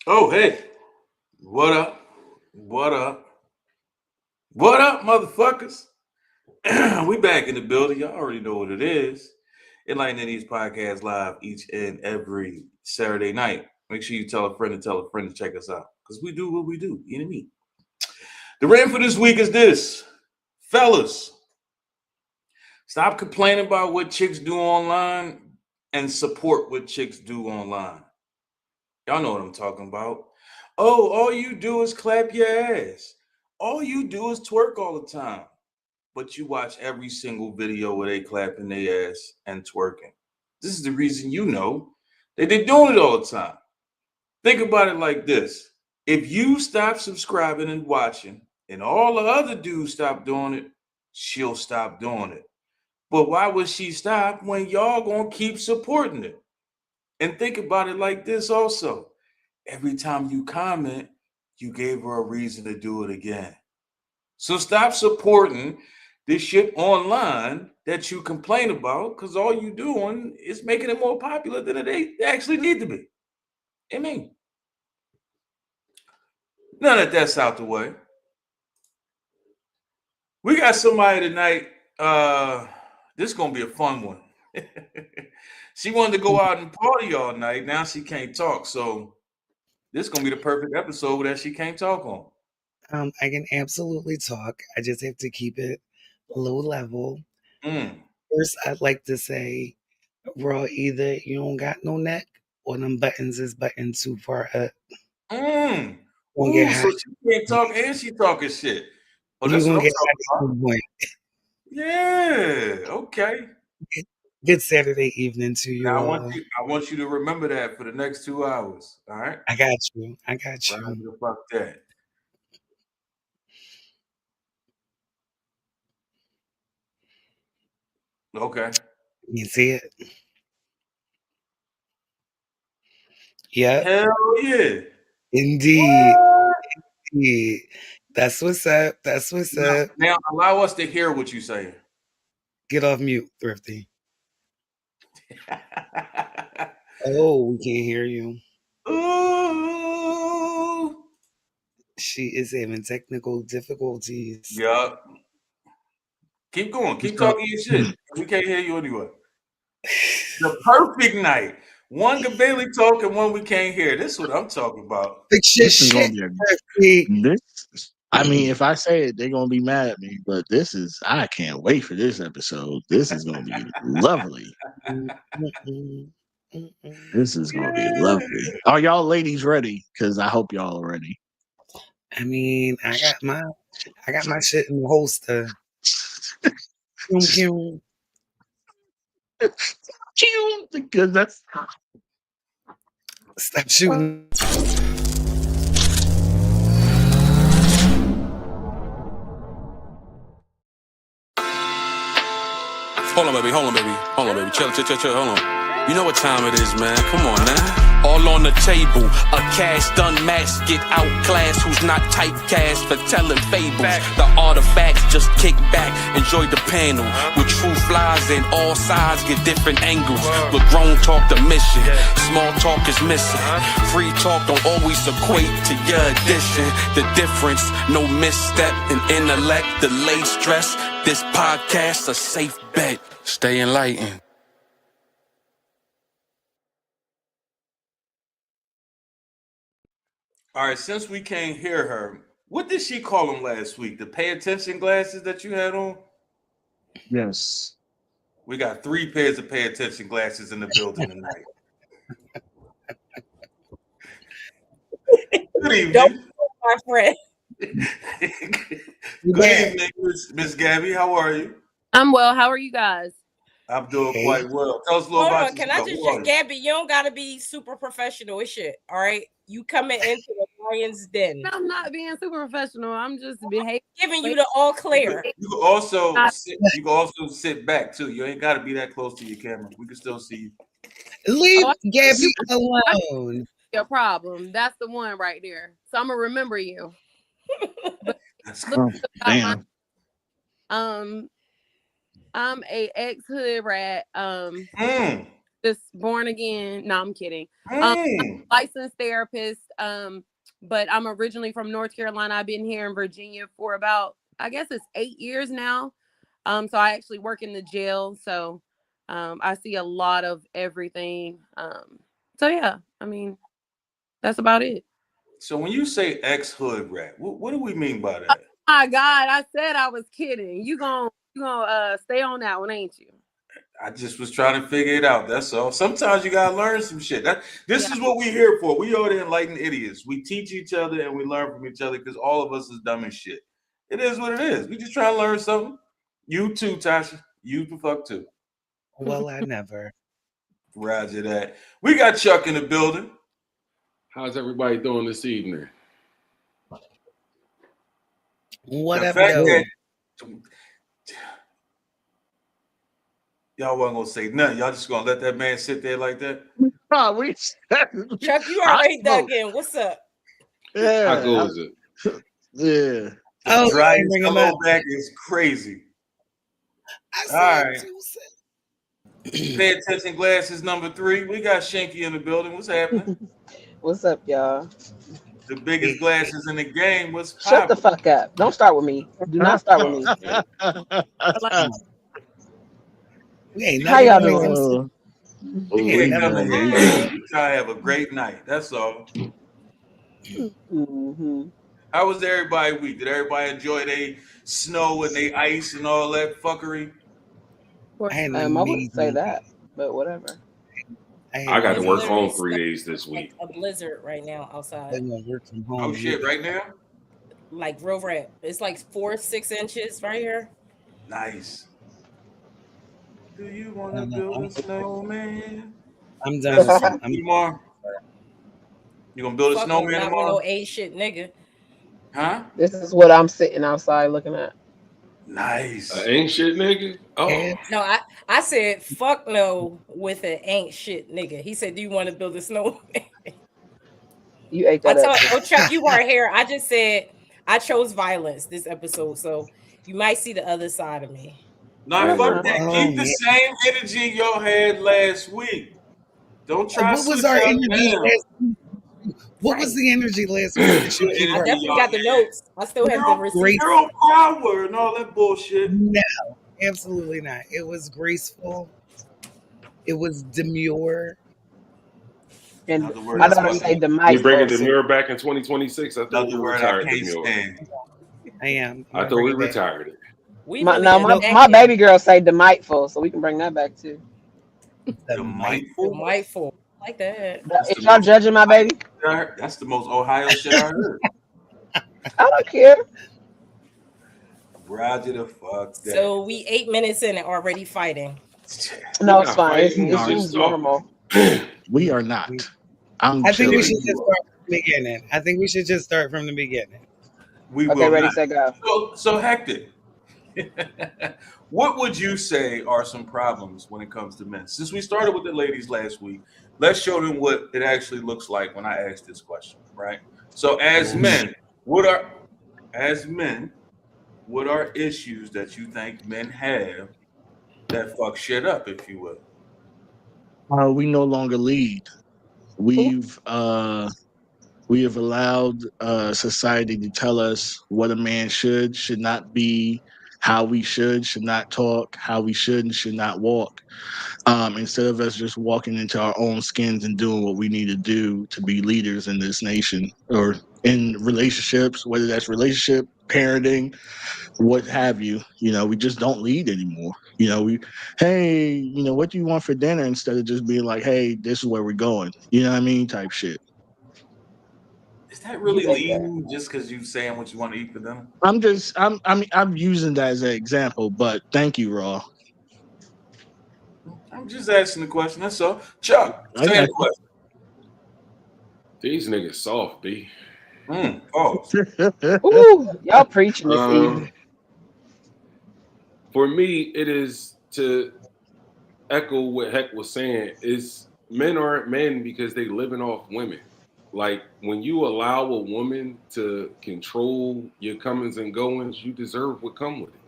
Oh, hey, what up? What up? What up, motherfuckers? We back in the building. Y'all already know what it is. Enlightened Ediot podcast live each and every Saturday night. Make sure you tell a friend to check us out because we do what we do. You know what I mean? The rant for this week is this. Fellas, stop complaining about what chicks do online and support what chicks do online. Y'all know what I'm talking about. Oh, all you do is clap your ass. All you do is twerk all the time. But you watch every single video where they clapping their ass and twerking. This is the reason you know that they're doing it all the time. Think about it like this. If you stop subscribing and watching, and all the other dudes stop doing it, she'll stop doing it. But why would she stop when y'all gonna keep supporting it? And think about it like this also. Every time you comment, you gave her a reason to do it again. So stop supporting this shit online that you complain about because all you doing is making it more popular than it actually need to be. I mean, now that that's out the way, we got somebody tonight. This is gonna be a fun one. She wanted to go out and party all night. Now she can't talk, so this is gonna be the perfect episode that she can't talk on. I can absolutely talk. I just have to keep it low level. First, I'd like to say, bro, either you don't got no neck or them buttons is buttoned too far up. Ooh, so she can't talk and she talking shit. Oh, that's what I'm talking about. Yeah, okay. Good Saturday evening to you. Now, I want you to remember that for the next 2 hours. All right. I got you. Fuck that. Okay. You see it? Yeah. Hell yeah. Indeed. Indeed. That's what's up. That's what's up. Now allow us to hear what you're saying. Get off mute, Thrifty. Oh, we can't hear you. Ooh. She is having technical difficulties. Yup. Keep going. Keep talking your shit. We can't hear you anyway. The perfect night. One can barely talk and one we can't hear. This is what I'm talking about. This is gonna be I mean, if I say it, they're gonna be mad at me. But I can't wait for this episode. This is gonna be lovely. This is gonna be lovely. Are y'all ladies ready? Because I hope y'all are ready. I mean, I got my shit in the holster. Because that's stop shooting. Hold on, baby. Chill. Hold on. You know what time it is, man. Come on now. All on the table. A cash done match. Get outclassed. Who's not typecast for telling fables. The artifacts just kick back. Enjoy the panel. With truth lies in all sides. Get different angles. With grown talk the mission. Small talk is missing. Free talk don't always equate to your addition. The difference. No misstep in intellect. Delayed stress. This podcast a safe bet. Stay enlightened. All right, since we can't hear her, what did she call them last week? The pay attention glasses that you had on? Yes. We got 3 pairs of pay attention glasses in the building tonight. Good evening. Don't my friend. Good evening, Miss Gabby. How are you? I'm well. How are you guys? I'm doing quite well. Tell us a little about Can I just Gabby, you don't gotta be super professional with shit. All right. You coming into the lion's den. I'm not being super professional. I'm just behaving. Giving you the all clear. You can also sit back too. You ain't gotta be that close to your camera. We can still see you. Leave Gabby alone. Your problem. That's the one right there. So I'm gonna remember you. Damn. I'm a ex-hood rat. Just born again. No, I'm kidding. Mm. Licensed therapist. But I'm originally from North Carolina. I've been here in Virginia for about, I guess it's 8 years now. So I actually work in the jail. So I see a lot of everything. So yeah, I mean, that's about it. So when you say ex-hood rat, what do we mean by that? My God, I said I was kidding. You gonna stay on that one, ain't you? I just was trying to figure it out. That's all. Sometimes you gotta learn some shit. This is what we're here for. We are the enlightened idiots. We teach each other and we learn from each other because all of us is dumb as shit. It is what it is. We just trying to learn something. You too, Tasha. You the fuck too. Well, I never. Roger that. We got Chuck in the building. How's everybody doing this evening? What The up, fact though? that y'all wasn't gonna say nothing. Y'all just gonna let that man sit there like that? Oh, Chuck, you already dug in. What's up? Yeah. How goes it? Yeah. Oh, Dry you bring him hello up. back is crazy. I All said right. 2 cents. Pay attention glasses number 3. We got Shanky in the building. What's happening? What's up, y'all? The biggest glasses in the game. What's Shut the poppin'? fuck up. Don't start with me. Do not start with me. We ain't How never y'all gonna make him doing? sit. We ain't ain't never nothing gonna here. We try to have a great night. That's all. Mm-hmm. How was everybody week? Did everybody enjoy their snow and their ice and all that fuckery? I had an I wouldn't amazing say week. that, but whatever. I got to It's work literally home 3 days this like week. a blizzard right now outside. I'm gonna work from home. Oh shit, right now? Like real rap. It's like 4-6 inches right here. Nice. Do you want to build a snowman? I'm That's done. what you gonna do tomorrow? You gonna build a Fuck no, snowman not with tomorrow? no ain't shit nigga. Huh? This is what I'm sitting outside looking at. Nice. Ain't shit, nigga. Oh, And No, I said fuck no with an ain't shit nigga. He said, "Do you want to build a snowman?" You ate I that up. told Too. oh Chuck, you weren't here. I just said I chose violence this episode, so you might see the other side of me. Nah, That's fuck fine. that. oh Keep the yeah. same energy y'all had last week. Don't try to What was switch our up energy now. last week? What was Right. the energy last week that you Good keep I up? energy definitely y'all got the had. notes. I still have the receipts. Girl power and all that bullshit. No, absolutely not. It was graceful. It was demure. And Another word my I daughter can't say stand. the you bringing delightful. the mirror back in 2026? I thought we Another word I retired the can't mirror. stand. I am. I'm I gonna thought bring we it back. retired it. We My, really no, No, my baby girl say delightful, so we can bring that back too. the The mic. mindful. Delightful. Like that. That's Is the y'all most judging my baby? shit I heard. That's the most Ohio shit I heard. I don't care. Roger the fuck that. So we 8 minutes in and already fighting. No, We're it's not fine. fighting. It We Nah, seems just talking. normal. We are not. I'm I think we chilling. should just start from the beginning. I think we should just start from the beginning. We Okay, will ready, not. set, go. So Hector, what would you say are some problems when it comes to men? Since we started with the ladies last week, let's show them what it actually looks like when I ask this question, right? So as men, what are issues that you think men have that fuck shit up, if you will? We no longer lead. We have allowed society to tell us what a man should not be, how we should not talk, how we should and should not walk. Instead of us just walking into our own skins and doing what we need to do to be leaders in this nation or in relationships, whether that's relationship, parenting, what have you. We just don't lead anymore. Hey, what do you want for dinner, instead of just being like, hey, this is where we're going. You know what I mean? Type shit. Is that You really ate that. leading just because you saying what you want to eat for dinner? I'm using that as an example, but thank you, Raw. I'm just asking the question. That's all. Chuck, I same got question. These niggas soft, B. Pause. Ooh, y'all preaching this evening. For me, it is to echo what Heck was saying. Is men aren't men because they living off women. Like when you allow a woman to control your comings and goings, you deserve what come with it.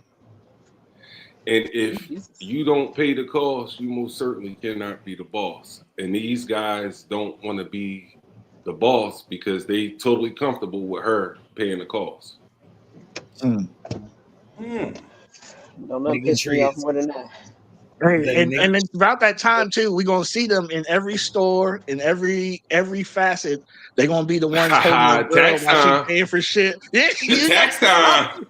And if you don't pay the cost, you most certainly cannot be the boss. And these guys don't want to be the boss because they totally comfortable with her paying the cost. Don't know, piss me off more than that. Hey, and it's about that time too. We're gonna see them in every store, in every facet. They're gonna be the ones holding the girl while she's paying for shit. Tax time.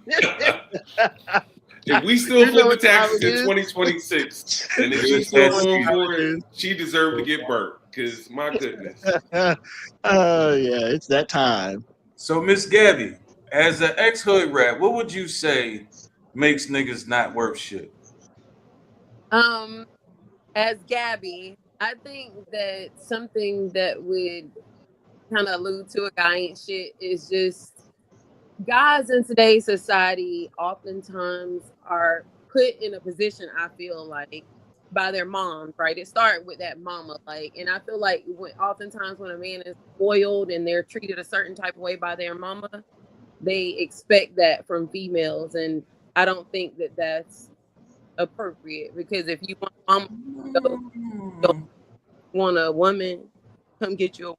If we still flipping taxes in 2026, and if she's still going for it, she deserved to get burnt. Because my goodness. Yeah, it's that time. So, Miss Gabby, as an ex-hood rat, what would you say makes niggas not worth shit? As Gabby, I think that something that would kind of allude to a guy ain't shit is just guys in today's society oftentimes are put in a position, I feel like, by their moms, right? It started with that mama, like, and I feel like oftentimes when a man is spoiled and they're treated a certain type of way by their mama, they expect that from females, and I don't think that that's appropriate, because if you want mama, don't want a woman, come get you.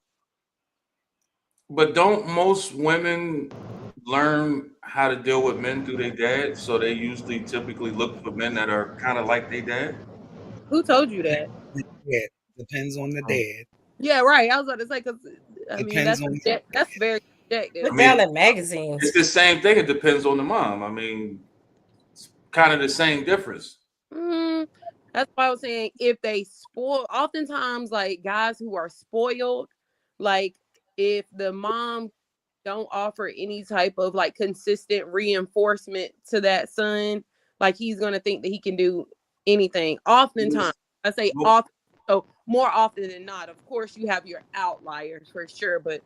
But don't most women learn how to deal with men through their dad? So they usually typically look for men that are kind of like their dad? Who told you that? Yeah, depends on the dad. Yeah, right. I was about to say, because I mean, that's very subjective. Put down in magazines. It's the same thing. It depends on the mom. I mean, it's kind of the same difference. That's why I was saying, if they spoil, oftentimes like guys who are spoiled, like if the mom don't offer any type of like consistent reinforcement to that son, like he's gonna think that he can do anything. Oftentimes, I say often, so more often than not. Of course, you have your outliers for sure, but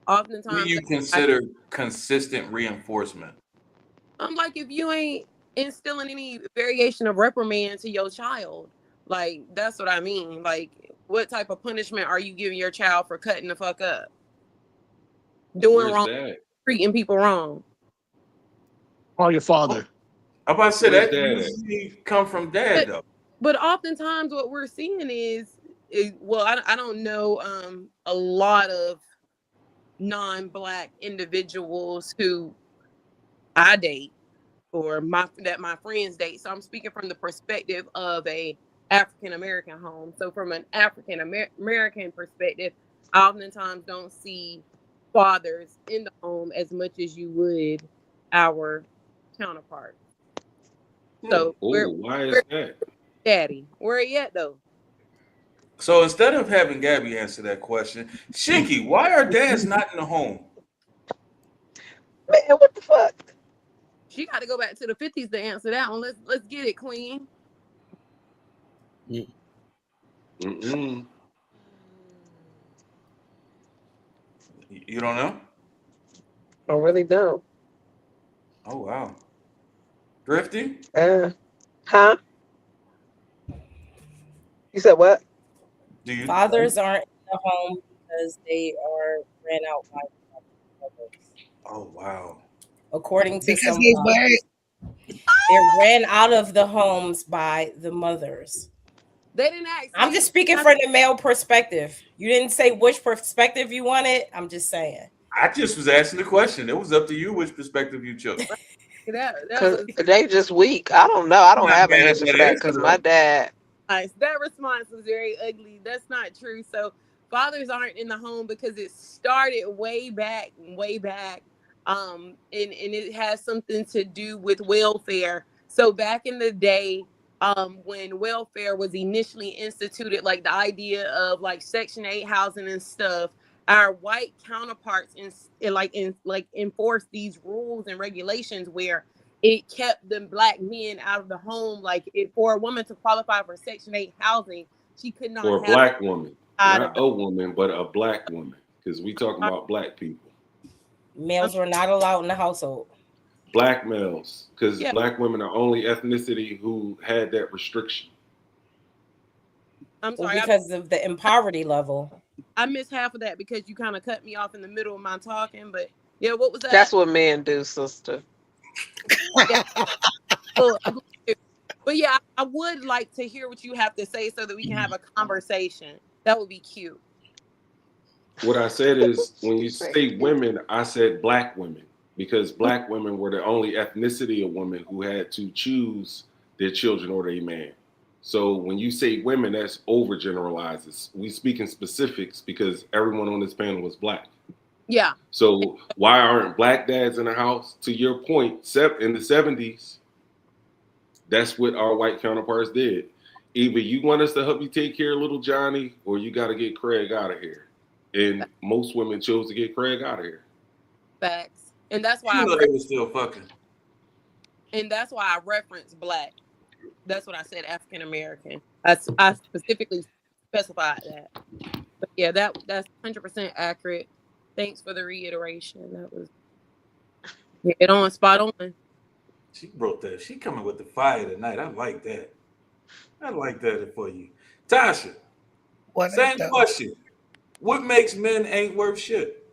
oftentimes, What do you consider consistent reinforcement? I'm like, if you ain't instilling any variation of reprimand to your child, like that's what I mean. Like, what type of punishment are you giving your child for cutting the fuck up, doing wrong, treating people wrong? Or your father. I'm about to say that usually come from dad, though. But oftentimes what we're seeing is well, I don't know a lot of non-Black individuals who I date or my friends date. So I'm speaking from the perspective of a African American home. So from an African American perspective, I oftentimes don't see fathers in the home as much as you would our counterparts. So why is that? Daddy, where are you at though? So instead of having Gabby answer that question, Shinky, why are dads not in the home? Man, what the fuck? She got to go back to the 50s to answer that one. Let's get it, Queen. You don't know? I really don't. Oh wow. Thrifty? Huh? You said what? Fathers aren't in the home because they are ran out by mothers. Oh wow. According to some they're ran out of the homes by the mothers. They didn't ask. I'm just speaking from the male perspective. You didn't say which perspective you wanted. I'm just saying. I just was asking the question. It was up to you which perspective you chose. Because they just weak. I don't know. I don't have an answer for that because my dad. Nice. That response was very ugly. That's not true. So fathers aren't in the home because it started way back. And it has something to do with welfare. So back in the day, when welfare was initially instituted, like the idea of like Section 8 housing and stuff, our white counterparts enforced these rules and regulations where it kept the Black men out of the home. Like for a woman to qualify for Section 8 housing, she could not have a Black woman, not a woman, but a Black woman, because we talking about Black people. Males were not allowed in the household. Black males, because Black women are only ethnicity who had that restriction. I'm sorry, because of the poverty level. I missed half of that because you kind of cut me off in the middle of my talking. But yeah, what was that? That's what men do, sister. But But yeah, I would like to hear what you have to say so that we can have a conversation. That would be cute. What I said is, when you say women, I said black women, because black women were the only ethnicity of women who had to choose their children or their man. So when you say women, that's overgeneralizes. We speak in specifics because everyone on this panel is black. Yeah. So why aren't black dads in the house? To your point, in the 70s, that's what our white counterparts did. Either you want us to help you take care of little Johnny, or you got to get Craig out of here. And most women chose to get Craig out of here. Facts. And that's why they were still fucking. And that's why I referenced black. That's what I said, African American. I specifically specified that. But yeah, that's 100% accurate. Thanks for the reiteration. That was it on, spot on. She broke that. She coming with the fire tonight. I like that. I like that for you. Tasha, same question. What makes men ain't worth shit?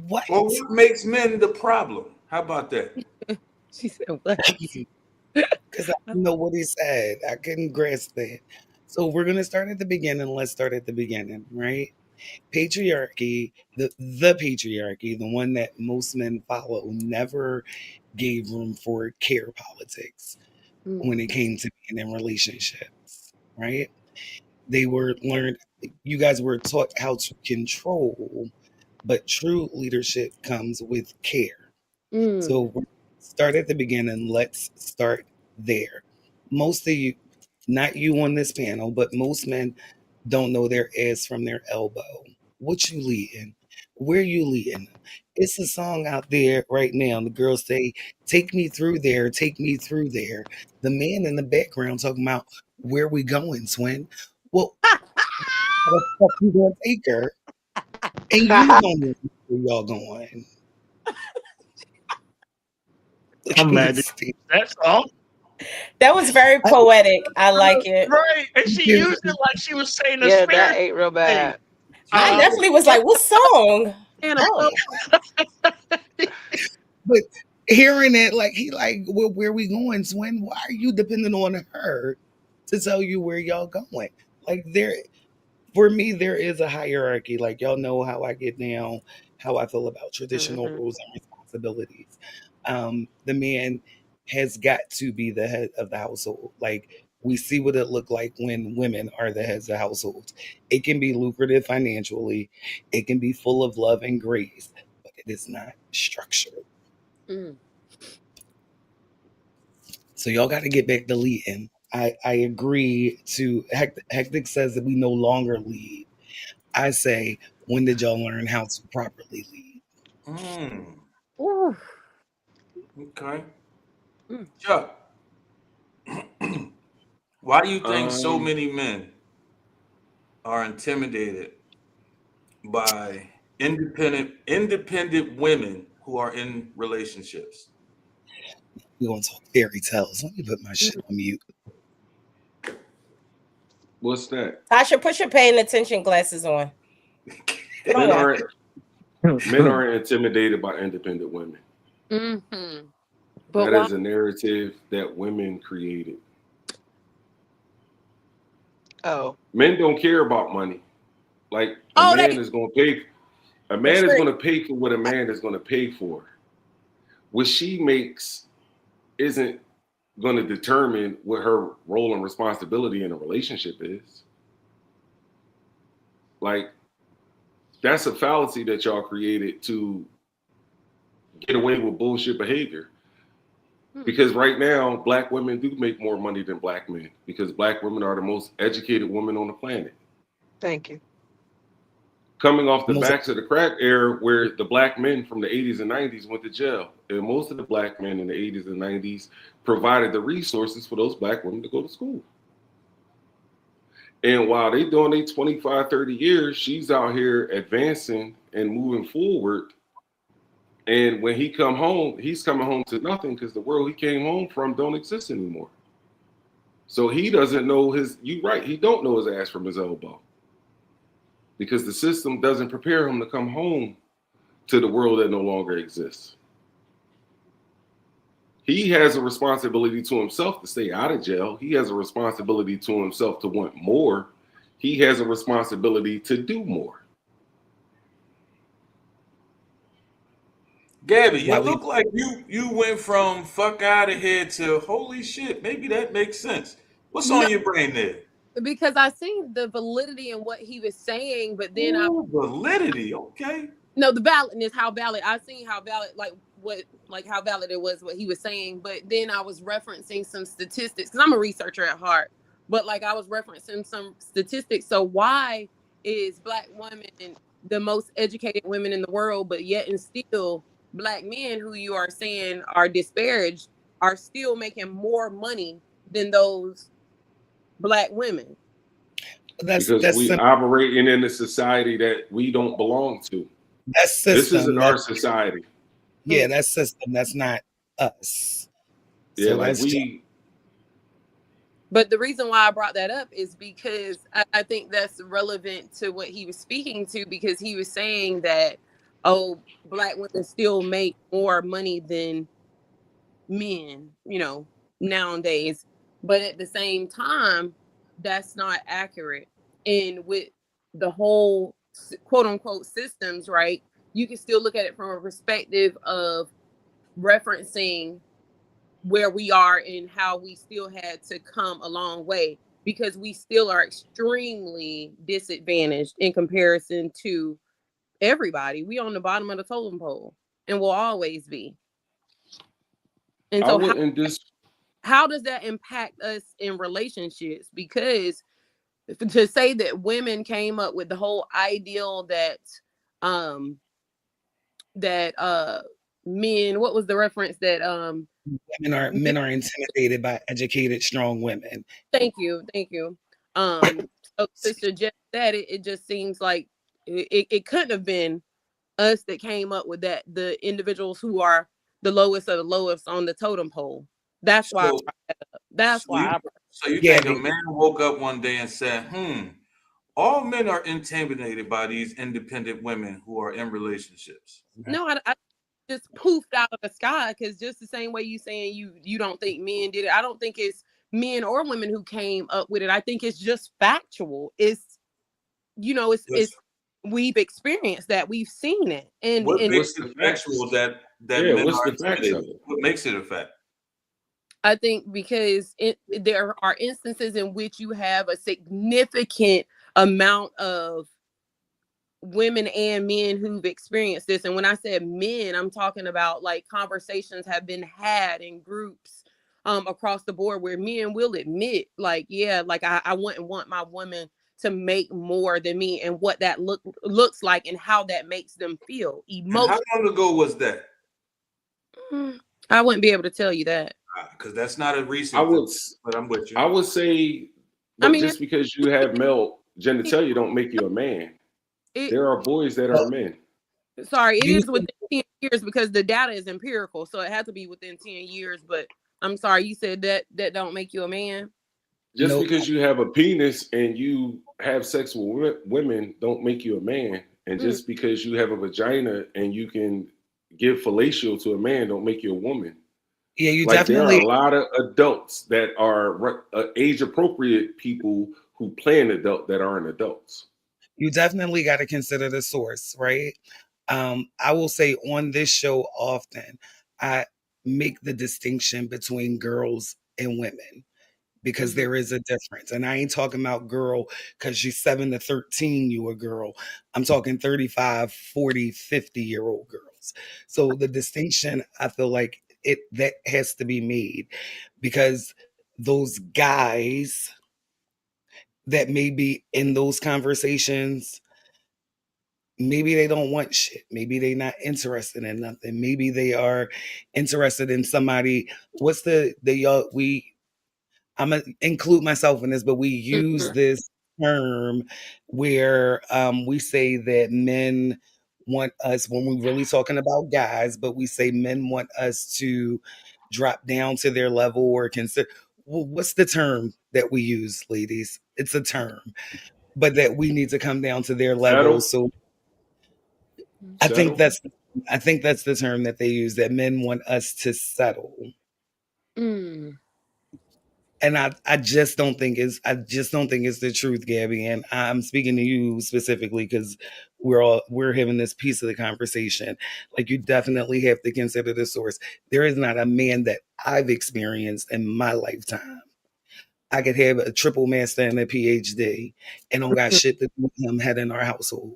What? Or what makes men the problem? How about that? She said what? Because I don't know what he said. I couldn't grasp that. So we're going to start at the beginning. Let's start at the beginning, right? Patriarchy, the patriarchy, the one that most men follow, never gave room for care politics when it came to being in relationships, right? They were learned, you guys were taught how to control, but true leadership comes with care. So start at the beginning. Let's start there. Most of you, not you on this panel, but most men don't know their ass from their elbow. What you leading? Where you leading? It's a song out there right now. The girls say, "Take me through there, take me through there." The man in the background talking about, "Where we going, Swin?" Well, how the fuck you gonna take her? And you don't know where y'all going. I'm mad. That's all. That was very poetic. I like it. Right. And she used it like she was saying a Yeah, spirit. that ain't real bad. I definitely was like, what song? Oh. But hearing it, like, he like, well, where we going, Swin? Why are you depending on her to tell you where y'all going? Like, for me, there is a hierarchy. Like, y'all know how I get down, how I feel about traditional rules and responsibilities. The man has got to be the head of the household. Like, we see what it looked like when women are the heads of households. It can be lucrative financially. It can be full of love and grace, but it is not structured. So y'all got to get back to leading. I agree to Hectic says that we no longer lead. I say, when did y'all learn how to properly lead? Okay. Chuck, why do you think so many men are intimidated by independent women who are in relationships? We're going to talk fairy tales. Let me put my shit on mute. What's that? Tasha, put your paying attention glasses on. Men aren't intimidated by independent women. But that is a narrative that women created. Oh. Men don't care about money. Like a man is going to pay. A man is going to pay for what a man is going to pay for. What she makes isn't going to determine what her role and responsibility in a relationship is. Like, that's a fallacy that y'all created to get away with bullshit behavior. Because right now, black women do make more money than black men, because black women are the most educated women on the planet. Thank you. Coming off the backs of the crack era, where the black men from the 80s and 90s went to jail. And most of the black men in the 80s and 90s provided the resources for those black women to go to school. And while they doing their 25, 30 years, she's out here advancing and moving forward. And when he come home, he's coming home to nothing, because the world he came home from don't exist anymore. So he doesn't know he don't know his ass from his elbow, because the system doesn't prepare him to come home to the world that no longer exists. He has a responsibility to himself to stay out of jail. He has a responsibility to himself to want more. He has a responsibility to do more. Gabby, you look like you went from fuck out of here to holy shit. Maybe that makes sense. What's on your brain there? Because I seen the validity in what he was saying, but then validity, okay. No, the validness, how valid. I seen how valid, how valid it was what he was saying. But then I was referencing some statistics because I'm a researcher at heart. But like I was referencing some statistics. So why is Black women the most educated women in the world, but yet and still Black men who you are saying are disparaged are still making more money than those Black women? Because we operating in a society that we don't belong to. That's system. This isn't our society. Yeah, that's system. That's not us. Yeah, so like we. But the reason why I brought that up is because I think that's relevant to what he was speaking to, because he was saying that, Black women still make more money than men, nowadays. But at the same time, that's not accurate. And with the whole quote unquote systems, right? You can still look at it from a perspective of referencing where we are and how we still had to come a long way, because we still are extremely disadvantaged in comparison to everybody. We on the bottom of the totem pole and will always be. And so how does that impact us in relationships? Because to say that women came up with the whole ideal that men, what was the reference that men are intimidated by educated, strong women. Thank you. So to suggest that, it just seems like it couldn't have been us that came up with that, the individuals who are the lowest of the lowest on the totem pole. That's why I brought that up. That's why So you think a man woke up one day and said, all men are intimidated by these independent women who are in relationships? No, I just poofed out of the sky, because just the same way you saying you don't think men did it, I don't think it's men or women who came up with it. I think it's just factual. It's we've experienced that, we've seen it. And what's the factual that men are intimidated? What makes it a fact? I think because there are instances in which you have a significant amount of women and men who've experienced this. And when I said men, I'm talking about like conversations have been had in groups across the board where men will admit, like, yeah, like I wouldn't want my woman to make more than me, and what that looks like and how that makes them feel emotionally. How long ago was that? I wouldn't be able to tell you that. Because that's not a recent but I'm with you. I would say, just because you have male genitalia don't make you a man. There are boys that are men. Sorry, it is within 10 years because the data is empirical, so it has to be within 10 years. But I'm sorry, you said that don't make you a man? Just because you have a penis and you have sex with women don't make you a man. And just because you have a vagina and you can give fellatio to a man don't make you a woman. Yeah, you definitely. There are a lot of adults that are age-appropriate people who play an adult that aren't adults. You definitely got to consider the source, right? I will say on this show often, I make the distinction between girls and women, because there is a difference. And I ain't talking about girl because you're 7 to 13, you a girl. I'm talking 35, 40, 50-year-old girls. So the distinction, I feel like that has to be made, because those guys that may be in those conversations, maybe they don't want shit. Maybe they're not interested in nothing. Maybe they are interested in somebody. I'm gonna include myself in this, but we use this term where we say that men want us, when we're really talking about guys, but we say men want us to drop down to their level or consider. Well, what's the term that we use, ladies? It's a term, but that we need to come down to their level. So I think that's the term that they use, that men want us to settle. Mm. And I just don't think it's the truth, Gabby. And I'm speaking to you specifically because we're having this piece of the conversation. Like, you definitely have to consider the source. There is not a man that I've experienced in my lifetime. I could have a triple master and a PhD and don't got shit to do with him heading our household.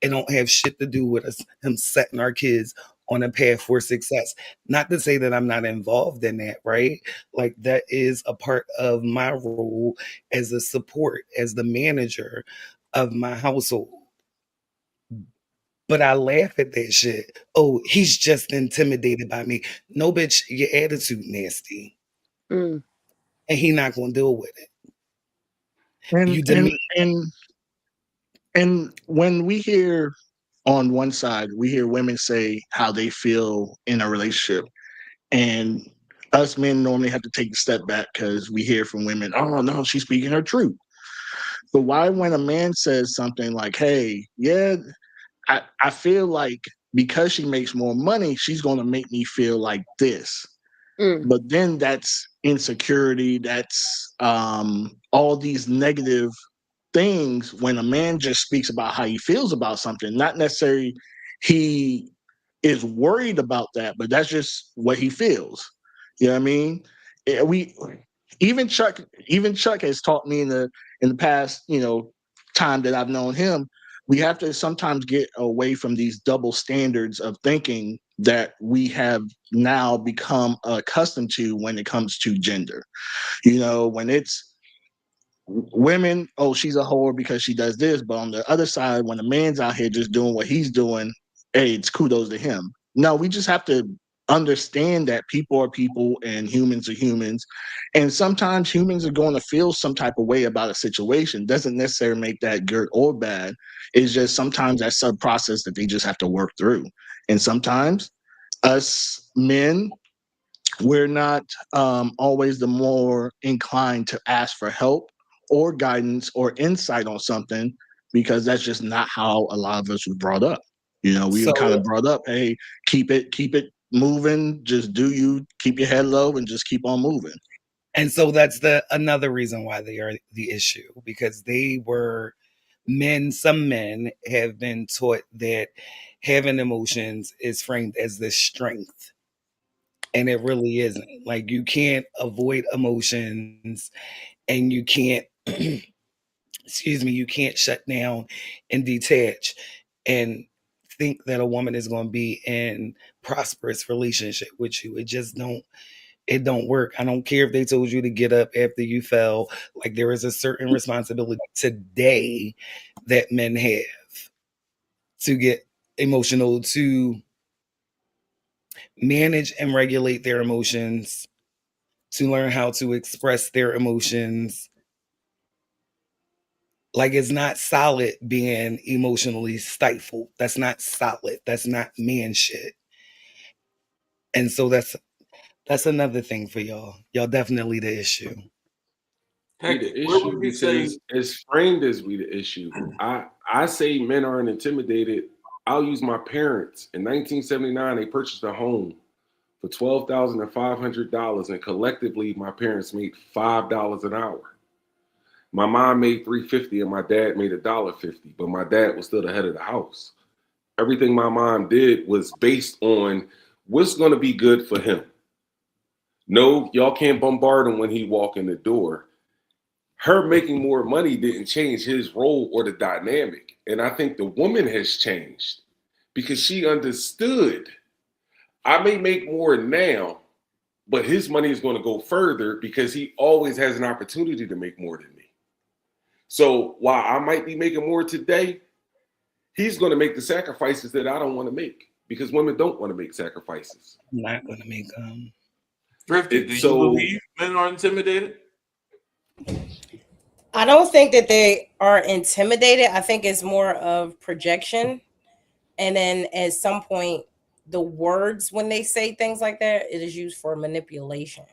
It don't have shit to do with him setting our kids on a path for success. Not to say that I'm not involved in that, right? Like, that is a part of my role as a support, as the manager of my household. But I laugh at that shit. Oh, he's just intimidated by me. No, bitch, your attitude nasty. Mm. And he not gonna deal with it. And You and demean. and and when we hear on one side, we hear women say how they feel in a relationship, and us men normally have to take a step back because we hear from women, oh no, she's speaking her truth. But why when a man says something like, hey, yeah, I feel like because she makes more money, she's gonna make me feel like this. Mm. But then that's insecurity, that's all these negative things when a man just speaks about how he feels about something, not necessarily he is worried about that, but that's just what he feels. You know what I mean? We even Chuck has taught me in the past, time that I've known him, we have to sometimes get away from these double standards of thinking that we have now become accustomed to when it comes to gender. When it's women, oh, she's a whore because she does this. But on the other side, when a man's out here just doing what he's doing, hey, it's kudos to him. No, we just have to understand that people are people and humans are humans. And sometimes humans are going to feel some type of way about a situation. Doesn't necessarily make that good or bad. It's just sometimes that's a process that they just have to work through. And sometimes us men, we're not always the more inclined to ask for help or guidance or insight on something because that's just not how a lot of us was brought up. We were kind So of brought up, hey, keep it moving, just do you, keep your head low and just keep on moving. And so that's another reason why they are the issue, because they were men. Some men have been taught that having emotions is framed as this strength, and it really isn't. Like, you can't avoid emotions, and you can't excuse me, you can't shut down and detach and think that a woman is going to be in prosperous relationship with you. It don't work. I don't care if they told you to get up after you fell. Like, there is a certain responsibility today that men have to get emotional, to manage and regulate their emotions, to learn how to express their emotions. Like, it's not solid being emotionally stifled. That's not solid. That's not man shit. And so that's another thing for y'all. Y'all definitely the issue. We the Hector, where issue would you say? because it's framed as we the issue. I say men aren't intimidated. I'll use my parents. In 1979, they purchased a home for $12,500, and collectively, my parents made $5 an hour. My mom made $3.50, and my dad made $1.50. But my dad was still the head of the house. Everything my mom did was based on what's going to be good for him. No, y'all can't bombard him when he walk in the door. Her making more money didn't change his role or the dynamic. And I think the woman has changed because she understood I may make more now, but his money is going to go further because he always has an opportunity to make more than me. So while I might be making more today, he's going to make the sacrifices that I don't want to make because women don't want to make sacrifices. I'm not going to make Thrifty, do you believe men are intimidated? I don't think that they are intimidated. I think it's more of projection. And then at some point, the words when they say things like that, it is used for manipulation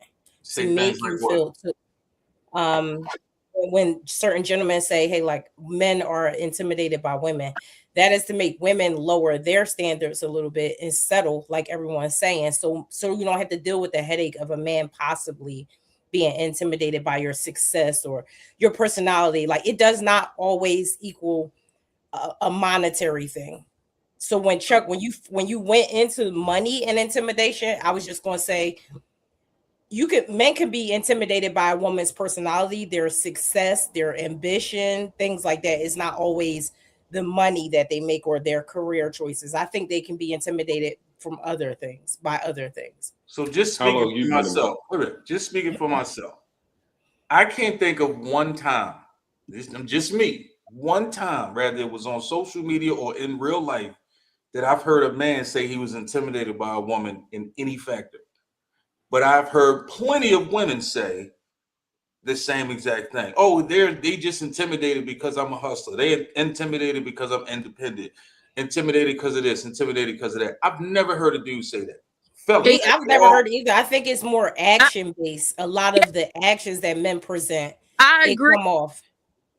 Say to make things you like what? feel to, um when certain gentlemen say, hey, like men are intimidated by women, that is to make women lower their standards a little bit and settle, like everyone's saying. So you don't have to deal with the headache of a man possibly being intimidated by your success or your personality. Like it does not always equal a monetary thing. So when Chuck, when you went into money and intimidation, I was just going to say, men can be intimidated by a woman's personality, their success, their ambition, things like that. It's not always the money that they make or their career choices. I think they can be intimidated from other things, by other things. So just speaking for myself, just speaking for myself, I can't think of one time, just me, one time, rather it was on social media or in real life, that I've heard a man say he was intimidated by a woman in any factor. But I've heard plenty of women say the same exact thing. Oh, they just intimidated because I'm a hustler. They intimidated because I'm independent. Intimidated because of this. Intimidated because of that. I've never heard a dude say that. I've never heard it either. I think it's more action based. A lot of the actions that men present, I agree. Come off.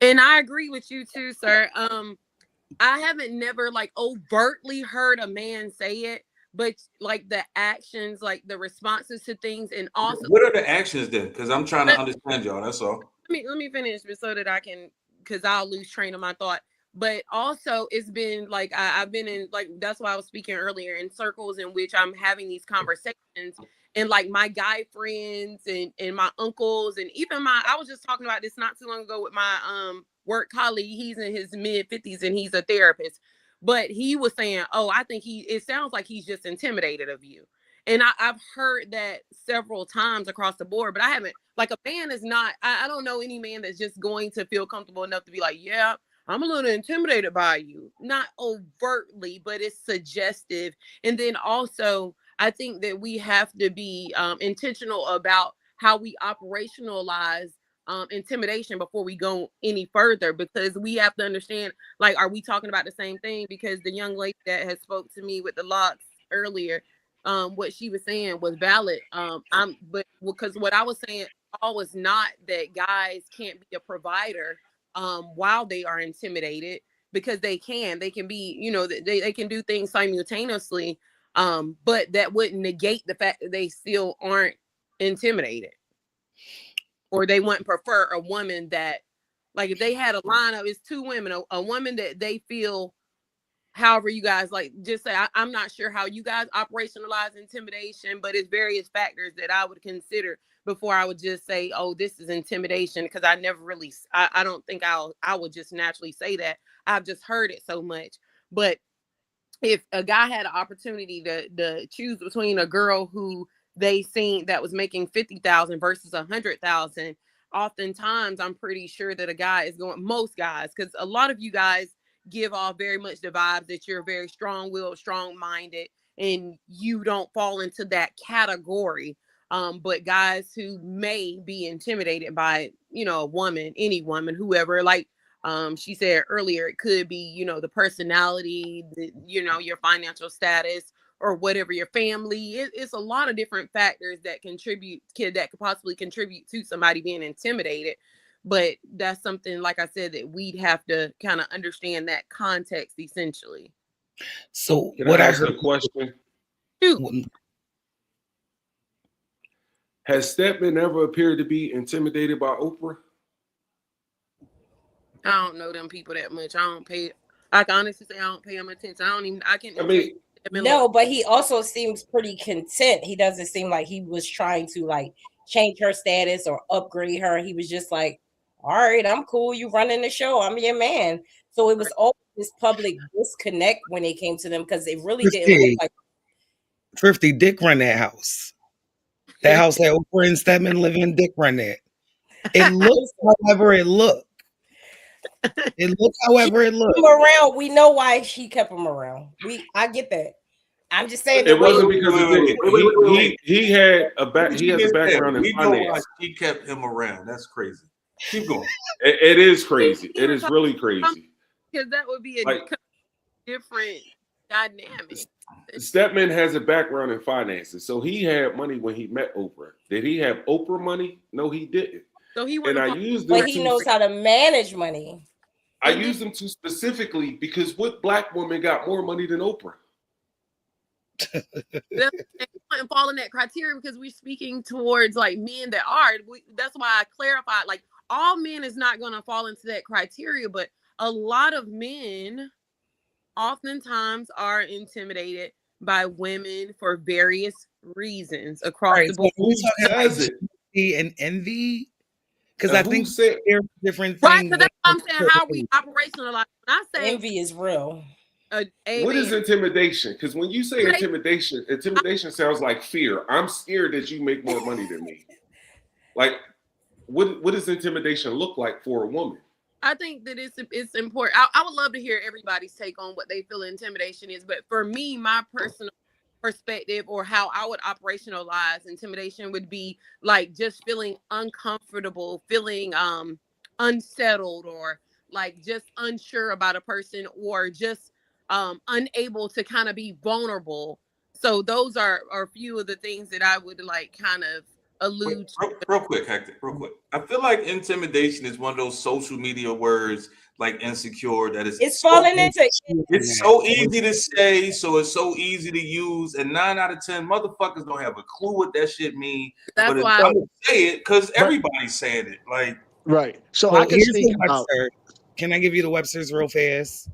And I agree with you too, sir. I haven't never like overtly heard a man say it, but like the actions, like the responses to things, and also what are the actions then? Because I'm trying to understand y'all. That's all. Let me finish so that I can, because I'll lose train of my thought. But also, it's been like I've been in, like, that's why I was speaking earlier, in circles in which I'm having these conversations, and like my guy friends and my uncles, and even I was just talking about this not too long ago with my work colleague. He's in his mid-50s and he's a therapist, but he was saying, oh, I think it sounds like he's just intimidated of you. And I've heard that several times across the board, but I haven't, like, a man is not, I don't know any man that's just going to feel comfortable enough to be like, yeah, I'm a little intimidated by you. Not overtly, but it's suggestive. And then also, I think that we have to be intentional about how we operationalize intimidation before we go any further, because we have to understand, like, are we talking about the same thing? Because the young lady that has spoke to me with the locks earlier, what she was saying was valid. Because what I was saying was not that guys can't be a provider while they are intimidated, because they can be, they can do things simultaneously, but that wouldn't negate the fact that they still aren't intimidated, or they wouldn't prefer a woman that, like, if they had a lineup, it's two women, a woman that they feel, however you guys, like, just say, I'm not sure how you guys operationalize intimidation, but it's various factors that I would consider before I would just say, oh, this is intimidation, because I never really, I don't think I would just naturally say that. I've just heard it so much. But if a guy had an opportunity to choose between a girl who they seen that was making 50,000 versus 100,000, oftentimes I'm pretty sure that a guy is going, most guys, because a lot of you guys give off very much the vibes that you're very strong-willed, strong-minded, and you don't fall into that category. But guys who may be intimidated by, a woman, any woman, whoever, like she said earlier, it could be, the personality, your financial status, or whatever, your family. It's a lot of different factors that could possibly contribute to somebody being intimidated. But that's something, like I said, that we'd have to kind of understand that context essentially. So Can what I I ask heard, a question? Shoot. Has Stepman ever appeared to be intimidated by Oprah? I don't know them people that much. I can honestly say I don't pay them attention. No, but he also seems pretty content. He doesn't seem like he was trying to, like, change her status or upgrade her. He was just like, all right, I'm cool. You running the show. I'm your man. So it was always this public disconnect when it came to them, because it really didn't look like 50 Dick run that house. That house that Oprah and Stedman live in, Dick run that. It looks however it looked. It looked however it looked. Him around. We know why she kept him around. I get that. I'm just saying it wasn't because he had a he has a background in finance. He kept him around. That's crazy. Keep going. It is crazy. It is really crazy. Because that would be a different dynamic. Stepman has a background in finances, so he had money when he met Oprah. Did he have Oprah money? No, he didn't. So he and I wouldn't. use them But he knows how to manage money. I use them too specifically because what black woman got more money than Oprah? They wouldn't fall in that criteria because we're speaking towards like men that are. That's why I clarified. Like all men is not going to fall into that criteria, but a lot of men oftentimes are intimidated by women for various reasons across the board. So Who says it? And envy, because I think said they're different Right, things. because that's what I'm saying. How we operationalize. When I say Envy is real. what is intimidation? Because when you say intimidation sounds like fear. I'm scared that you make more money than me. Like, what does intimidation look like for a woman? I think that it's important. I would love to hear everybody's take on what they feel intimidation is, but for me, my personal perspective or how I would operationalize intimidation would be like just feeling uncomfortable, feeling unsettled, or like just unsure about a person, or just unable to kind of be vulnerable. So those are a few of the things that I would like kind of allude to. Real quick, Hector, real quick. I feel like intimidation is one of those social media words like insecure that is it's falling into it's so easy to say, so it's so easy to use, and 9 out of 10 motherfuckers don't have a clue what that shit mean. That's but why I'm gonna say it because everybody's saying it. Like So well, I can speak about. Can I give you the Webster's real fast?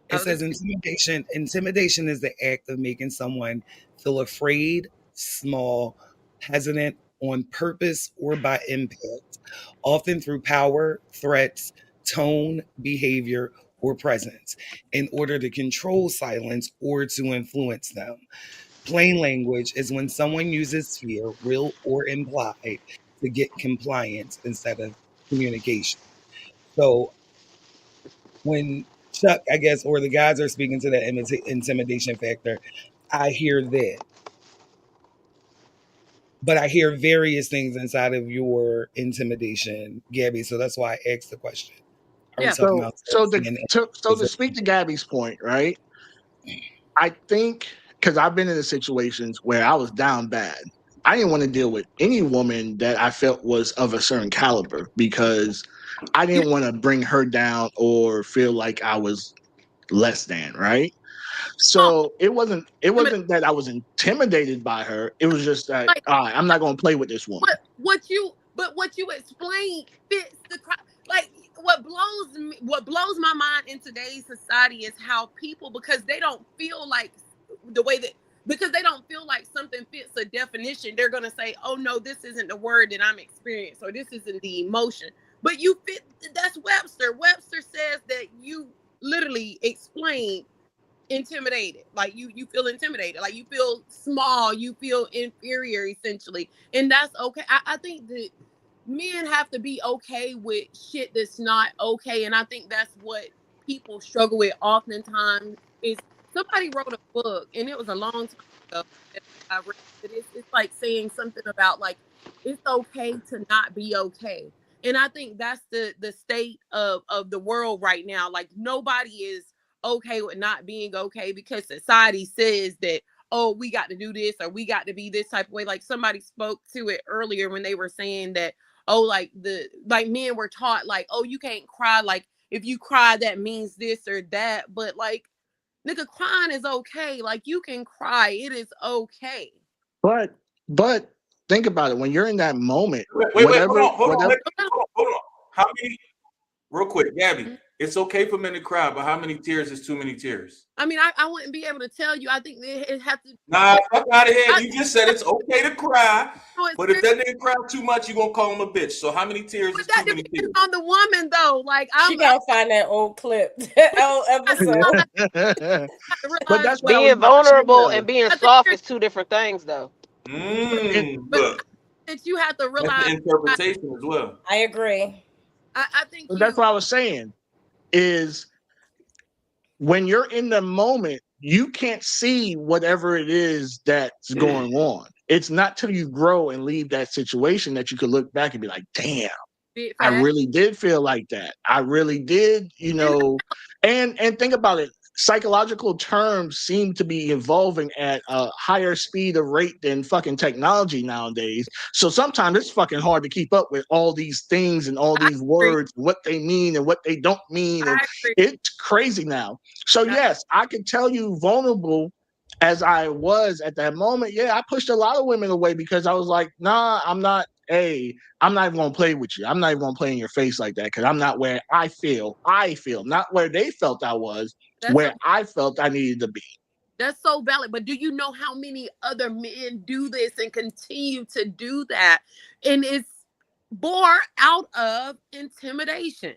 It Okay. says intimidation is the act of making someone feel afraid, small, hesitant on purpose or by impact, often through power, threats, tone, behavior, or presence, in order to control, silence, or to influence them. Plain language is when someone uses fear, real or implied, to get compliance instead of communication. So when Chuck, I guess, or the guys are speaking to that intimidation factor, I hear that. But I hear various things inside of your intimidation, Gabby. So that's why I asked the question. Are we talking about So to speak to Gabby's point, right? I think because I've been in the situations where I was down bad. I didn't want to deal with any woman that I felt was of a certain caliber because I didn't want to bring her down or feel like I was less than, right? So it wasn't that I was intimidated by her. It was just that like, all right, I'm not going to play with this woman. What you explain fits the like what blows my mind in today's society is how people, because they don't feel like the way that, because they don't feel like something fits a definition, they're going to say, oh no, this isn't the word that I'm experiencing, or this isn't the emotion. But you fit, that's Webster. Webster says that you literally explain intimidated, like you feel intimidated, like you feel small, you feel inferior essentially, and that's okay. I think that men have to be okay with shit that's not okay, and I think that's what people struggle with oftentimes. Is somebody wrote a book, and it was a long time ago that I read it. It's like saying something about like it's okay to not be okay, and I think that's the state of the world right now. Like nobody is okay with not being okay because society says that, oh, we got to do this or we got to be this type of way. Like somebody spoke to it earlier when they were saying that, oh, like men were taught like, oh, you can't cry, like if you cry that means this or that. But like, nigga, crying is okay. Like you can cry, it is okay. But think about it, when you're in that moment, wait, hold on. How many, real quick, Gabby, it's okay for men to cry, but how many tears is too many tears? I mean, I wouldn't be able to tell you. I think it has to. Nah, fuck out of here. You just said it's okay to cry, but if that nigga cry too much, you gonna call him a bitch. So how many tears is too many tears? On the woman though, like she gotta find that old clip, old episode. But that's being vulnerable and being soft is two different things, though. But that you have to realize that's the interpretation as well. I agree. I think that's what I was saying. Is when you're in the moment, you can't see whatever it is that's going on. It's not till you grow and leave that situation that you could look back and be like, damn, I really did feel like that. I really did, and think about it. psychological terms seem to be evolving at a higher speed of rate than fucking technology nowadays. So sometimes it's fucking hard to keep up with all these things and all I these agree. words and what they mean and what they don't mean. And I agree. it's crazy now. So yes, I can tell you vulnerable as I was at that moment. Yeah, I pushed a lot of women away because I was like, nah, I'm not I'm not even gonna play with you. I'm not even gonna play in your face like that because I'm not where I feel, not where they felt I was, where I felt I needed to be. That's so valid. But do you know how many other men do this and continue to do that? And it's born out of intimidation,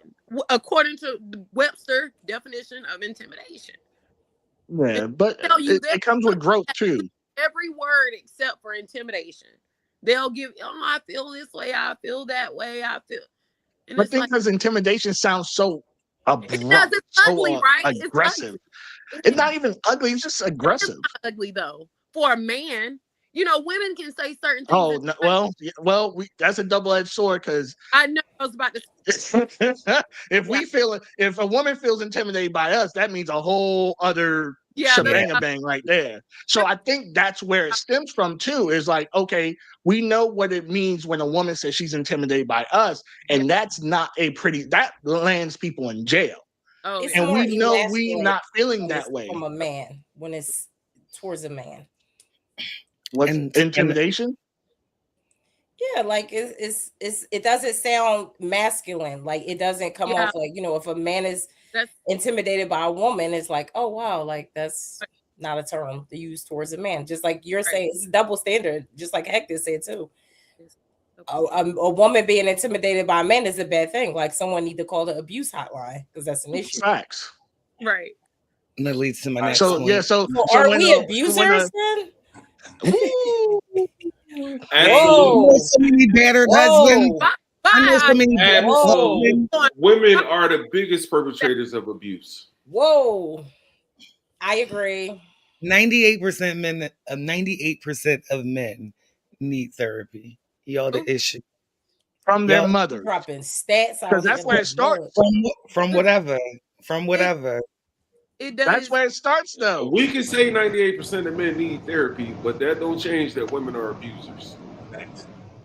according to the Webster definition of intimidation. Yeah, but it comes with growth too. Every word except for intimidation. They'll give, oh, I feel this way, I feel that way, I feel. And I think because intimidation sounds so abrupt, it's ugly, right? aggressive. It's not even ugly, it's just aggressive. It's not ugly though. For a man, women can say certain things. Oh, no, well, that's a double-edged sword because I know I was about to if a woman feels intimidated by us, that means a whole other shebang right there. So I think that's where it stems from too, is like, okay, we know what it means when a woman says she's intimidated by us, and that's not that lands people in jail. Oh, and we know we not feeling that way. From a man, when it's towards a man. What's intimidation? Yeah, like it doesn't sound masculine. Like it doesn't come off like, if a man is intimidated by a woman, it's like, oh wow, like that's not a term to use towards a man. Just like you're saying, it's a double standard, just like Hector said too. A woman being intimidated by a man is a bad thing. Like someone need to call the abuse hotline because that's an issue. Facts. Right. And that leads to my next point. Yeah, so are we abusers then? Whoa. So many battered husbands. I know so many battered husbands. Women are the biggest perpetrators of abuse. Whoa. I agree. 98% men, 98% of men need therapy. Y'all the issue. From their mother. Dropping stats because that's where it starts. From whatever. That's where it starts, though. We can say 98% of men need therapy, but that don't change that women are abusers.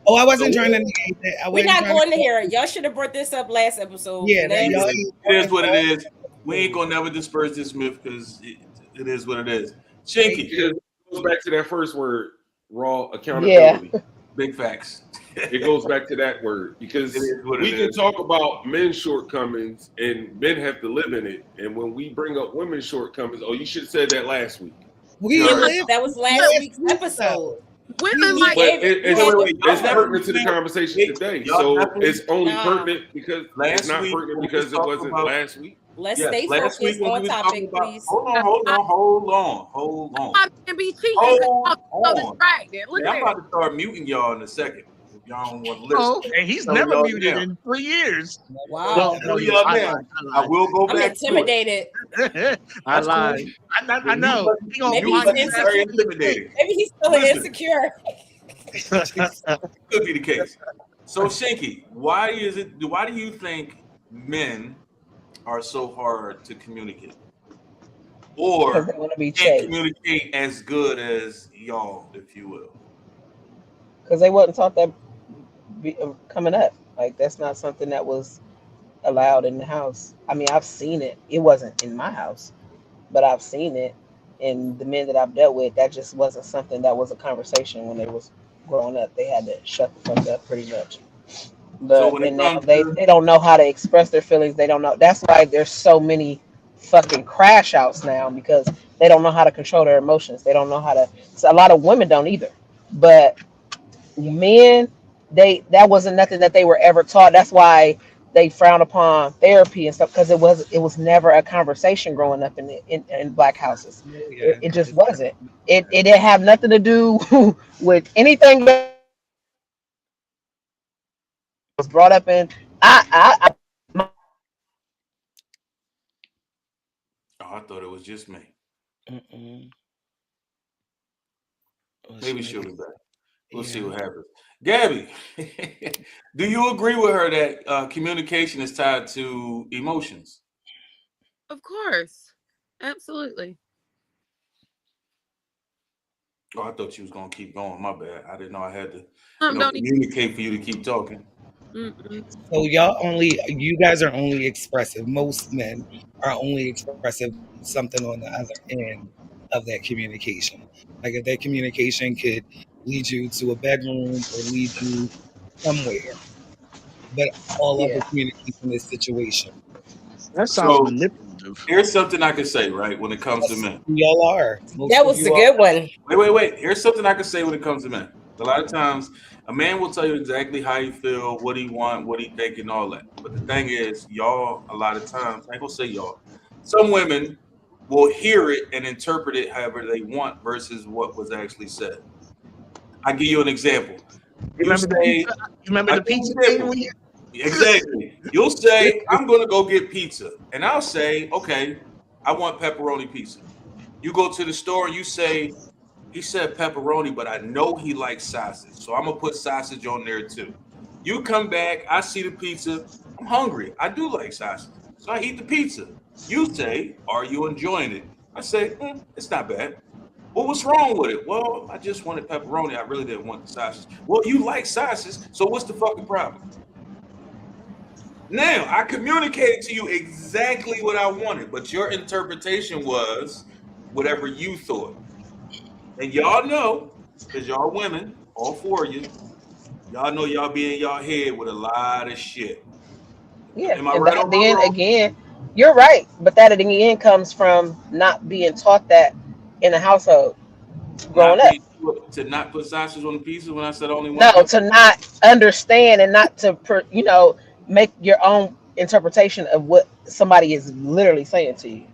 Oh, I wasn't trying to negate that. We're not going to hear it. Y'all should have brought this up last episode. Yeah, it is what it is. We ain't gonna never disperse this myth because it is what it is. Shinky. It goes back to that first word, raw accountability. Yeah. Big facts. It goes back to that word because we can talk about men's shortcomings and men have to live in it. And when we bring up women's shortcomings, you should have said that last week. That was last week's episode. Women it's pertinent to the conversation today. So it's only pertinent because it's not pertinent because it wasn't last week. Let's stay focused on topic, please. Hold on. I can be cheating. Hold on. I'm about to start muting y'all in a second. If y'all don't want to listen. Oh, and he's never muted in 3 years. Wow. I will go back. I'm intimidated. I lied. I know. Maybe he's intimidated. Maybe he's feeling insecure. Could be the case. So Shinky, why do you think men are so hard to communicate, or can't communicate as good as y'all, if you will? Because they wasn't taught that coming up. Like that's not something that was allowed in the house. I mean, I've seen it. It wasn't in my house, but I've seen it in the men that I've dealt with. That just wasn't something that was a conversation when they was growing up. They had to shut the fuck up pretty much. But now they don't know how to express their feelings. They don't know. That's why there's so many fucking crash outs now, because they don't know how to control their emotions. They don't know how to. So a lot of women don't either. But men, that wasn't nothing that they were ever taught. That's why they frown upon therapy and stuff, because it was never a conversation growing up in black houses. It just wasn't. It didn't have nothing to do with anything that was brought up in. I thought it was just me. Maybe she'll be back. We'll see what happens. Gabby, do you agree with her that communication is tied to emotions? Of course. Absolutely. Oh, I thought you was gonna keep going. My bad. I didn't know I had to, Don't communicate for you to keep talking. So you guys are only expressive. Most men are only expressive something on the other end of that communication. Like if that communication could lead you to a bedroom or lead you somewhere, but all other Yeah. communication is situation. That sounds So manipulative. here's something I can say, right? When it comes to men, Y'all are. Most That of was you the are. good one. wait. Here's something I can say when it comes to men. A lot of times, a man will tell you exactly how he feel, what he want, what he think, and all that. But the thing is, y'all, a lot of times, I ain't gonna say y'all. Some women will hear it and interpret it however they want versus what was actually said. I give you an example. You Remember the say, pizza? You remember I the give you pizza an thing? example. Exactly. You'll say, I'm going to go get pizza. And I'll say, okay, I want pepperoni pizza. You go to the store and you say, he said pepperoni, but I know he likes sausage. So I'm going to put sausage on there too. You come back, I see the pizza. I'm hungry. I do like sausage. So I eat the pizza. You say, are you enjoying it? I say, it's not bad. Well, what's wrong with it? Well, I just wanted pepperoni. I really didn't want the sausage. Well, you like sausage, so what's the fucking problem? Now, I communicated to you exactly what I wanted, but your interpretation was whatever you thought. And y'all know, because y'all women, all four of you, y'all know y'all be in y'all head with a lot of shit. Yeah. Am I And right or that am I then wrong? again, you're right. But that again comes from not being taught that in the household growing Not up. being to not put sausage on the pizza when I said I only No, want pepper. to not understand and not to, make your own interpretation of what somebody is literally saying to you.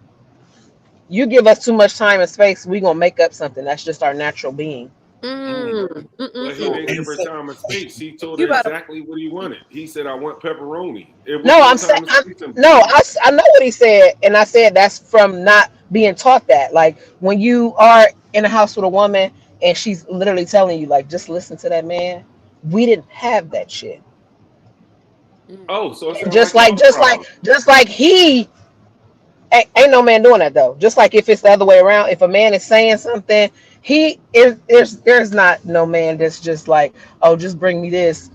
You give us too much time and space, we gonna make up something. That's just our natural being. But he So didn't give And her so, time and space. He told You her better. exactly what he wanted. He said, I want pepperoni. It was No, no I'm saying, time and space in no, between. I know what he said, and I said that's from not being taught that. Like when you are in a house with a woman and she's literally telling you, like, just listen to that man. We didn't have that shit. Oh, so it And sounds like y'all problem. just like he ain't no man doing that though. Just like if it's the other way around, if a man is saying something, he is there's not no man that's just like, oh, just bring me this.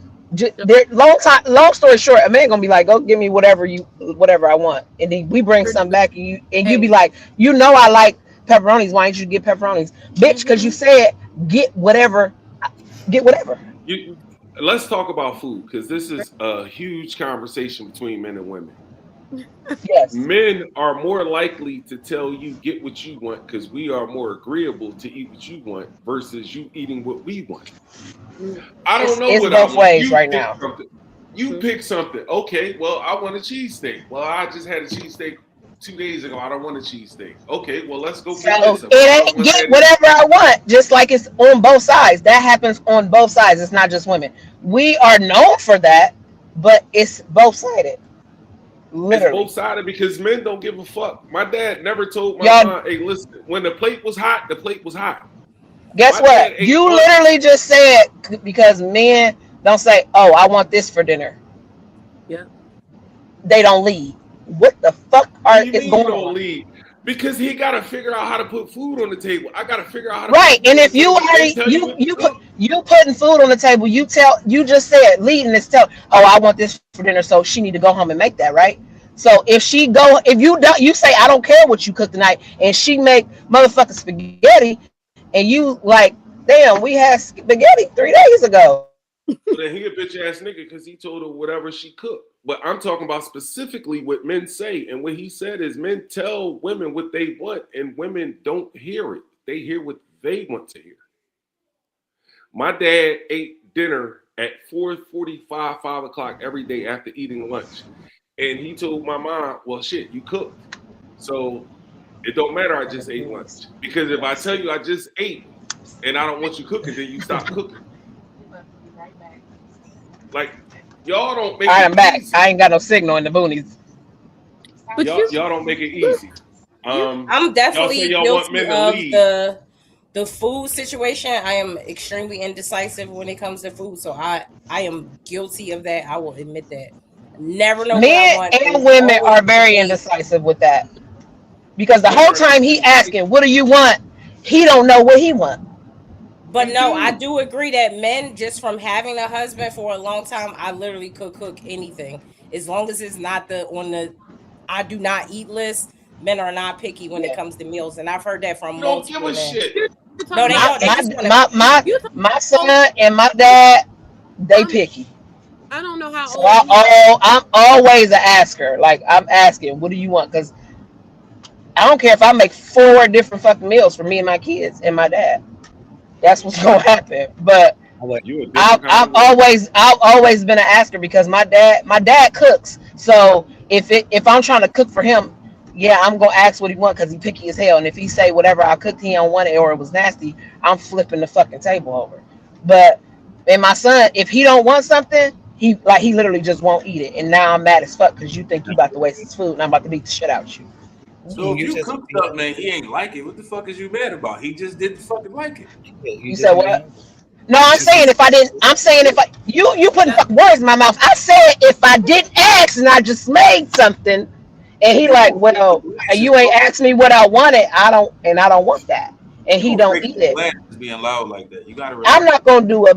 Long story short, a man gonna be like, go give me whatever I want, and then we bring something back, and you be Hey. like, I like pepperonis. Why didn't you get pepperonis, bitch? Because you said get whatever, get whatever. You let's talk about food because this is a huge conversation between men and women. Yes, Men are more likely to tell you get what you want because we are more agreeable to eat what you want versus you eating what we want. I don't know it's what I both want. ways You right pick now. something. You pick something. Okay, well, I want a cheesesteak. Well, I just had a cheesesteak 2 days ago. I don't want a cheesesteak. Okay, well, let's go get So this. Well, I it don't ain't want get that. whatever I want, just like it's on both sides. That happens on both sides. It's not just women. We are known for that, but it's both sided. It's both Literally. sided because men don't give a fuck. My dad never told my Y'all, mom, hey, listen, when the plate was hot, the plate was hot. guess My dad what? ate You lunch. literally just said because men don't say, oh, I want this for dinner. Yeah. They don't lead. What the fuck What do you is mean going don't on? leave? Because he got to figure out how to put food on the table. I got to figure out how to put Right. food And on the if you table and already tell you what to cook. you putting food on the table, you just said leading is tell, oh, I want this for dinner, so she need to go home and make that, right? So if you don't, you say I don't care what you cook tonight, and she make motherfucking spaghetti, and you like, damn, we had spaghetti 3 days ago. Well, then he a bitch ass nigga because he told her whatever she cooked. But I'm talking about specifically what men say. And what he said is men tell women what they want and women don't hear it. They hear what they want to hear. My dad ate dinner at 4:45, 5 o'clock every day after eating lunch. And he told my mom, well, shit, you cooked. So it don't matter, I just ate lunch. Because if I tell you I just ate and I don't want you cooking, then you stop cooking. Like, y'all don't All make right, it I'm back. easy. I ain't got no signal in the boonies. But Y'all don't make it easy. I'm Y'all say definitely y'all want guilty men to of lead. the food situation. I am extremely indecisive when it comes to food, so I am guilty of that. I will admit that. Never know what I Men want, but and it's women always are a very debate. indecisive with that. Because the whole time he asking, "What do you want?" He don't know what he want. But no, I do agree that men, just from having a husband for a long time, I literally could cook anything as long as it's not the on the I do not eat list. Men are not picky when it Yeah. comes to meals, and I've heard that from You don't give multiple a men. shit. You're No, talking they about My don't. They my just want to. my my you my talking son and my dad, they I'm picky. I don't know how So old he I'm always an asker. Like I'm asking, what do you want? Because I don't care if I make 4 different fucking meals for me and my kids and my dad. That's what's gonna happen. But I would. You a I've different kind I've of way. always I've always been an asker because my dad cooks. So if I'm trying to cook for him, yeah, I'm gonna ask what he want because he picky as hell. And if he say whatever I cooked he don't want it or it was nasty, I'm flipping the fucking table over. But and my son, if he don't want something, he literally just won't eat it. And now I'm mad as fuck because you think you about to waste his food and I'm about to beat the shit out you. So if You you just cook something and he ain't like it, what the fuck is you mad about? He just didn't fucking like it. you You said just be what? hungry. No, You I'm just be saying if I didn't. I'm saying if I you putting that fucking words in my mouth. I said if I didn't ask and I just made something, and he You like, gonna break the well, glasses, you ain't bro. asked me what I wanted. I don't want that, and You he gonna don't break eat the it. glasses being loud like that. You gotta I'm relax. not gonna do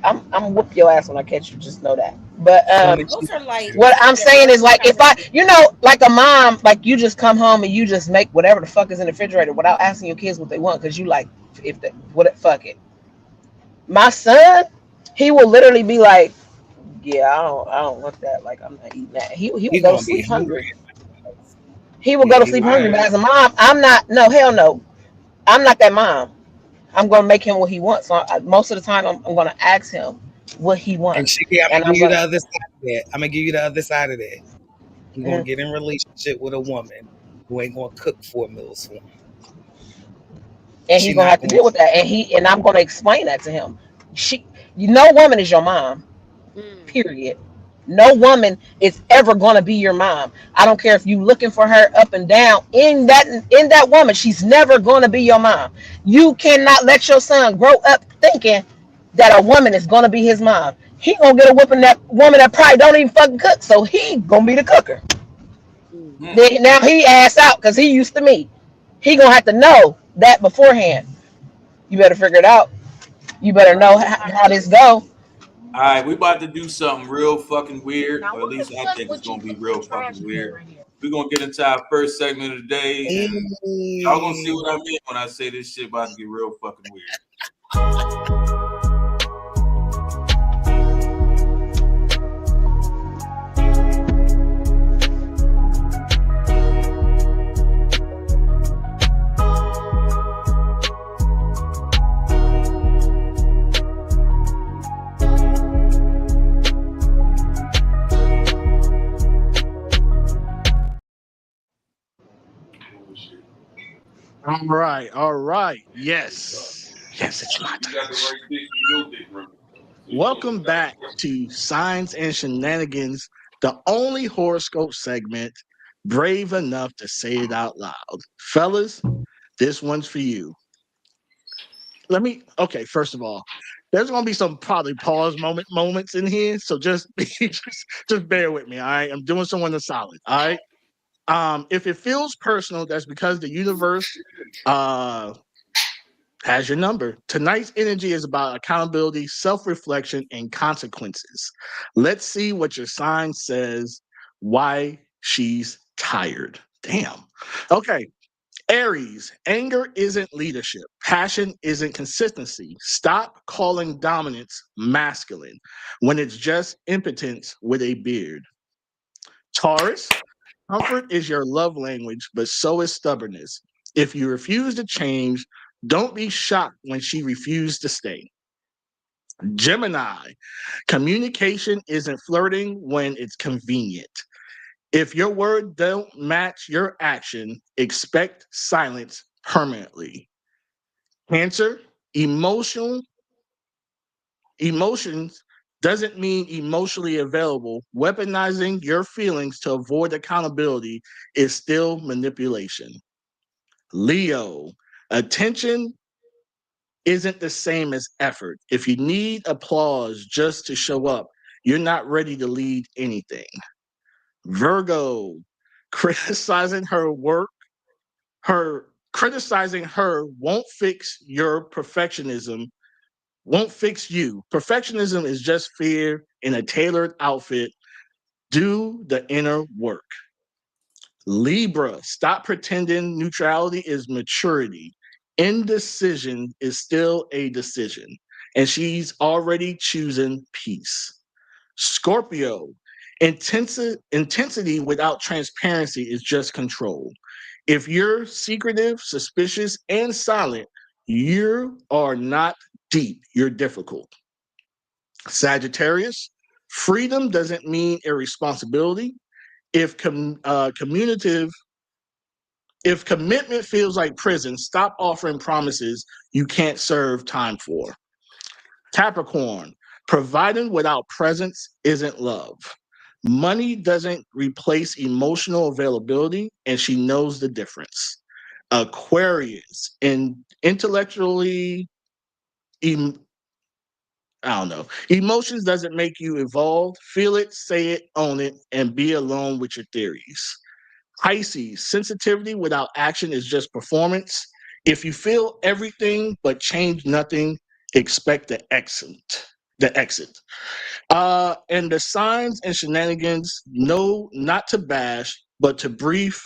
I'm whoop your ass when I catch you. Just know that. But soon as Those you are like what I'm speaking saying is words like kind if of. I like a mom like you just come home and you just make whatever the fuck is in the refrigerator without asking your kids what they want because you like if the what fuck it. My son, he will literally be like, yeah, I don't want that. Like I'm not eating that. He will he's go to gonna be sleep hungry. hungry. He will go Yeah, to he sleep will. hungry. But I as a mom, I'm not. No, hell no. I'm not that mom. I'm gonna make him what he wants. So most of the time, I'm gonna ask him what he And wants, Chicky, I'm and gonna give I'm you the gonna. other side of that. I'm gonna give you the other side of that. You're gonna Mhm. get in a relationship with a woman who ain't gonna cook 4 meals for him. And he She gonna not have to gonna. deal with that. And I'm gonna explain that to him. No woman is your mom. mm, Period. No woman is ever gonna be your mom. I don't care if you looking for her up and down. In that woman, she's never gonna be your mom. You cannot let your son grow up thinking that a woman is gonna be his mom. He gonna get a whooping that woman that probably don't even fucking cook. So he gonna be the cooker. mm. Hmm. Then now he ass out because he used to me. He gonna have to know that beforehand. You better figure it out. You better know how this go. All right, we about to do something real fucking weird, or at least I think it's gonna be real fucking weird. We're gonna get into our first segment of the day, and y'all gonna see Hey. what I mean when I say this shit about to get real fucking weird. All right. Yes, it's my you got the turn. right dick in your dick ring. So you know Welcome you got back to Science and Shenanigans, the only horoscope segment brave enough to say it out loud. Fellas, this one's for you. Okay, first of all, there's gonna be some probably pause moments in here, so just just bear with me. All right, I'm doing someone a solid. All right. If it feels personal, that's because the universe uh has your number. Tonight's energy is about accountability, self-reflection, and consequences. Let's see what your sign says. Why she's tired. Damn. Okay. Aries, anger isn't leadership. Passion isn't consistency. Stop calling dominance masculine when it's just impotence with a beard. Taurus, comfort is your love language, but so is stubbornness. If you refuse to change, don't be shocked when she refused to stay. Gemini, communication isn't flirting when it's convenient. If your word don't match your action, expect silence permanently. Cancer, emotional emotions doesn't mean emotionally available. Weaponizing your feelings to avoid accountability is still manipulation. Leo, attention isn't the same as effort. If you need applause just to show up, you're not ready to lead anything. Virgo, criticizing her work criticizing her won't fix your perfectionism, won't fix you. Perfectionism is just fear in a tailored outfit. Do the inner work. Libra, stop pretending neutrality is maturity. Indecision is still a decision, and she's already choosing peace. Scorpio, intensity without transparency is just control. If you're secretive, suspicious, and silent, you are not deep, you're difficult. Sagittarius, freedom doesn't mean irresponsibility. If communicative, if commitment feels like prison, stop offering promises you can't serve time for. Capricorn, providing without presence isn't love. Money doesn't replace emotional availability, and she knows the difference. Aquarius, intellectually, I don't know. Emotions doesn't make you evolve. Feel it, say it, own it, and be alone with your theories. Pisces, sensitivity without action is just performance. If you feel everything but change nothing, expect the exit. The exit. And the signs and shenanigans, no, not to bash, but to brief.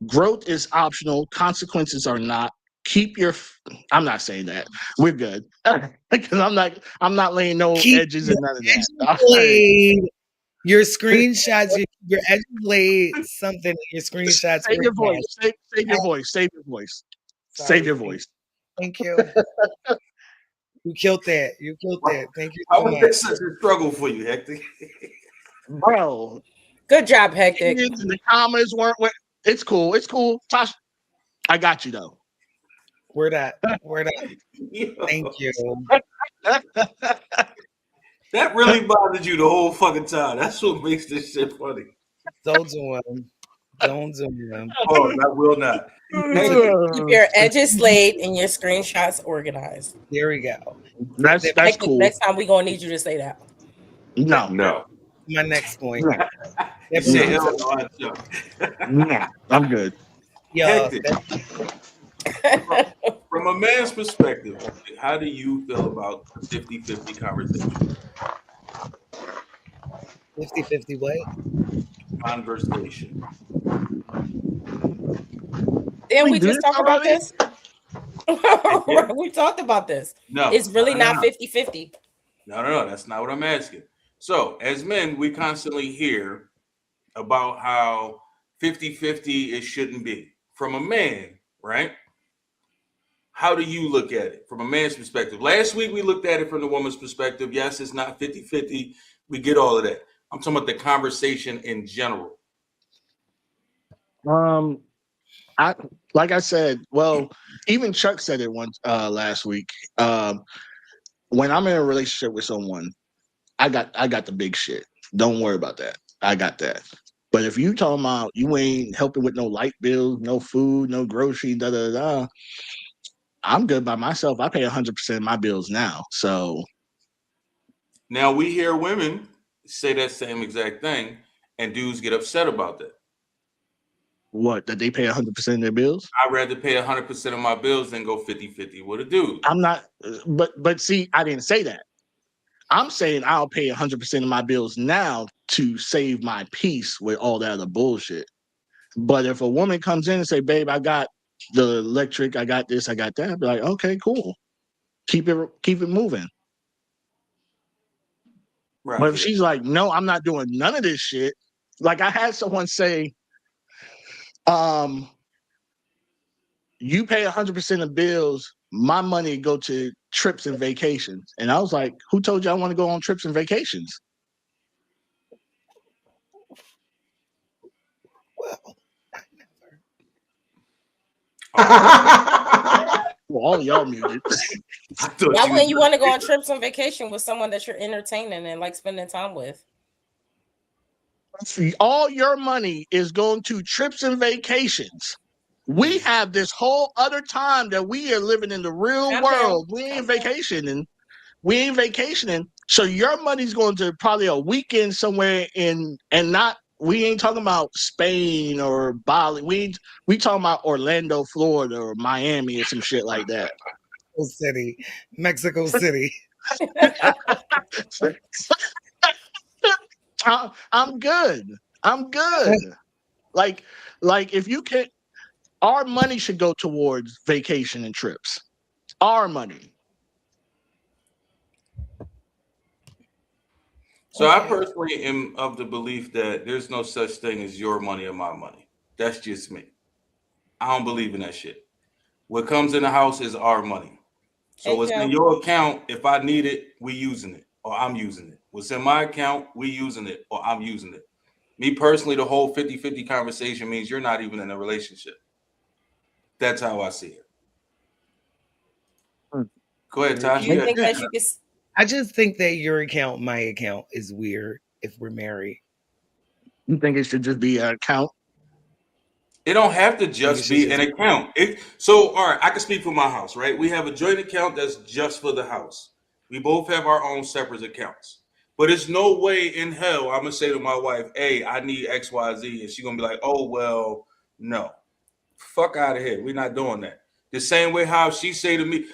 Growth is optional. Consequences are not. Keep your. I'm not saying that. We're good because I'm not laying no Keep edges and none of that. your All right. blade, your screenshots, your edge blade, something in your screenshots. Save your voice. organized. Save your voice. Save your voice. Sorry, Save your voice. Thank you. You killed that. You killed that. Thank you How so was much. that such a struggle for you, Hector? Bro, Good job, Hectic. the commas weren't. It's cool. It's cool. Tosh, I got you though. Word up. Word up. Yo, Thank you. that really bothered you the whole fucking time. That's what makes this shit funny. Don't do him. Don't do him. Oh, I will not. Keep your edges laid and your screenshots organized. There we go. That's Hectic, cool. next time we're gonna need you to say that. No. My next point. No. You say hell no, I jump. No. I'm good. Yo, Hectic. From a man's perspective, how do you feel about 50-50 conversation? 50-50 what? Conversation. Didn't we We did just talk about already? this? We talked about this. No. It's really no, not no. 50-50. No, that's not what I'm asking. So, as men, we constantly hear about how 50-50 it shouldn't be. From a man, right? How do you look at it from a man's perspective? Last week, we looked at it from the woman's perspective. Yes, it's not 50-50. We get all of that. I'm talking about the conversation in general. Like I said, well, even Chuck said it once last week. When I'm in a relationship with someone, I got the big shit. Don't worry about that. I got that. But if you talking about you ain't helping with no light bills, no food, no grocery, I'm good by myself. I pay 100% of my bills now. So now we hear women say that same exact thing, and dudes get upset about that. what? That they pay 100% of their bills? I'd rather pay 100% of my bills than go 50-50 with a dude. I'm not. But see, I didn't say that. I'm saying I'll pay 100% of my bills now to save my peace with all that other bullshit. But if a woman comes in and say, "Babe, I got the electric, I got this, I got that," I'd be like, "Okay, cool. Keep it moving." Right. But if she's like, "No, I'm not doing none of this shit," like I had someone say, "You pay 100% of bills. My money go to trips and vacations," and I was like, "Who told you I want to go on trips and vacations?" Well, Well, all y'all muted. Why wouldn't you want to go on trips on vacation with someone that you're entertaining and like spending time with? All your money is going to trips and vacations. We have this whole other time that we are living in the real world. We ain't vacationing. So your money's going to probably a weekend somewhere and not we ain't talking about Spain or Bali. We talking about Orlando, Florida, or Miami or some shit like that. Mexico City. I'm good. I'm good. Like if you can, our money should go towards vacation and trips. Our money. So I personally am of the belief that there's no such thing as your money or my money. That's just me. I don't believe in that shit. What comes in the house is our money. So what's in your account, if I need it, we using it or I'm using it. What's in my account, we using it or I'm using it. Me personally, the whole 50-50 conversation means you're not even in a relationship. That's how I see it. Go ahead, Tosh. You think that you can... I just think that your account, my account, is weird if we're married. You think it should just be an account? It don't have to just be an account. So, all right, I can speak for my house, right? We have a joint account that's just for the house. We both have our own separate accounts. But it's no way in hell I'm going to say to my wife, hey, I need X, Y, Z. And she's going to be like, oh, well, no. Fuck out of here. We're not doing that. The same way how she say to me,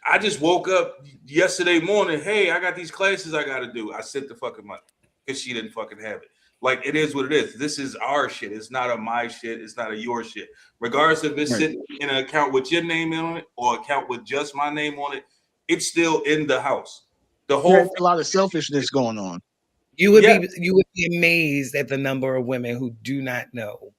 I just woke up yesterday morning, hey, I got these classes I got to do. I sent the fucking money because she didn't fucking have it. Like, it is what it is. This is our shit. It's not a my shit. It's not a your shit. Regardless if it's sitting in an account with your name on it or account with just my name on it, it's still in the house. The whole There's a lot of selfishness going on. You would be amazed at the number of women who do not know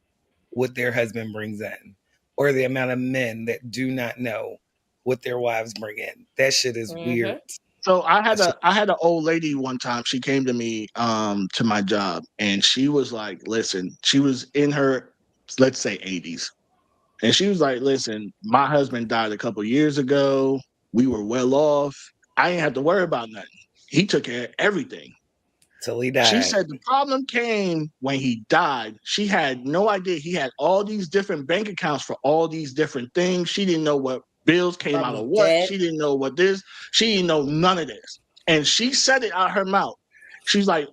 what their husband brings in, or the amount of men that do not know what their wives bring in. That shit is weird. So I had an old lady one time. She came to me to my job, and she was like, listen, she was in her, let's say 80s. And she was like, listen, my husband died a couple years ago. We were well off. I didn't have to worry about nothing. He took care of everything. Till he died. She said the problem came when he died. She had no idea. He had all these different bank accounts for all these different things. She didn't know what bills came out of what. She didn't know what this. She didn't know none of this. And she said it out her mouth. She's like,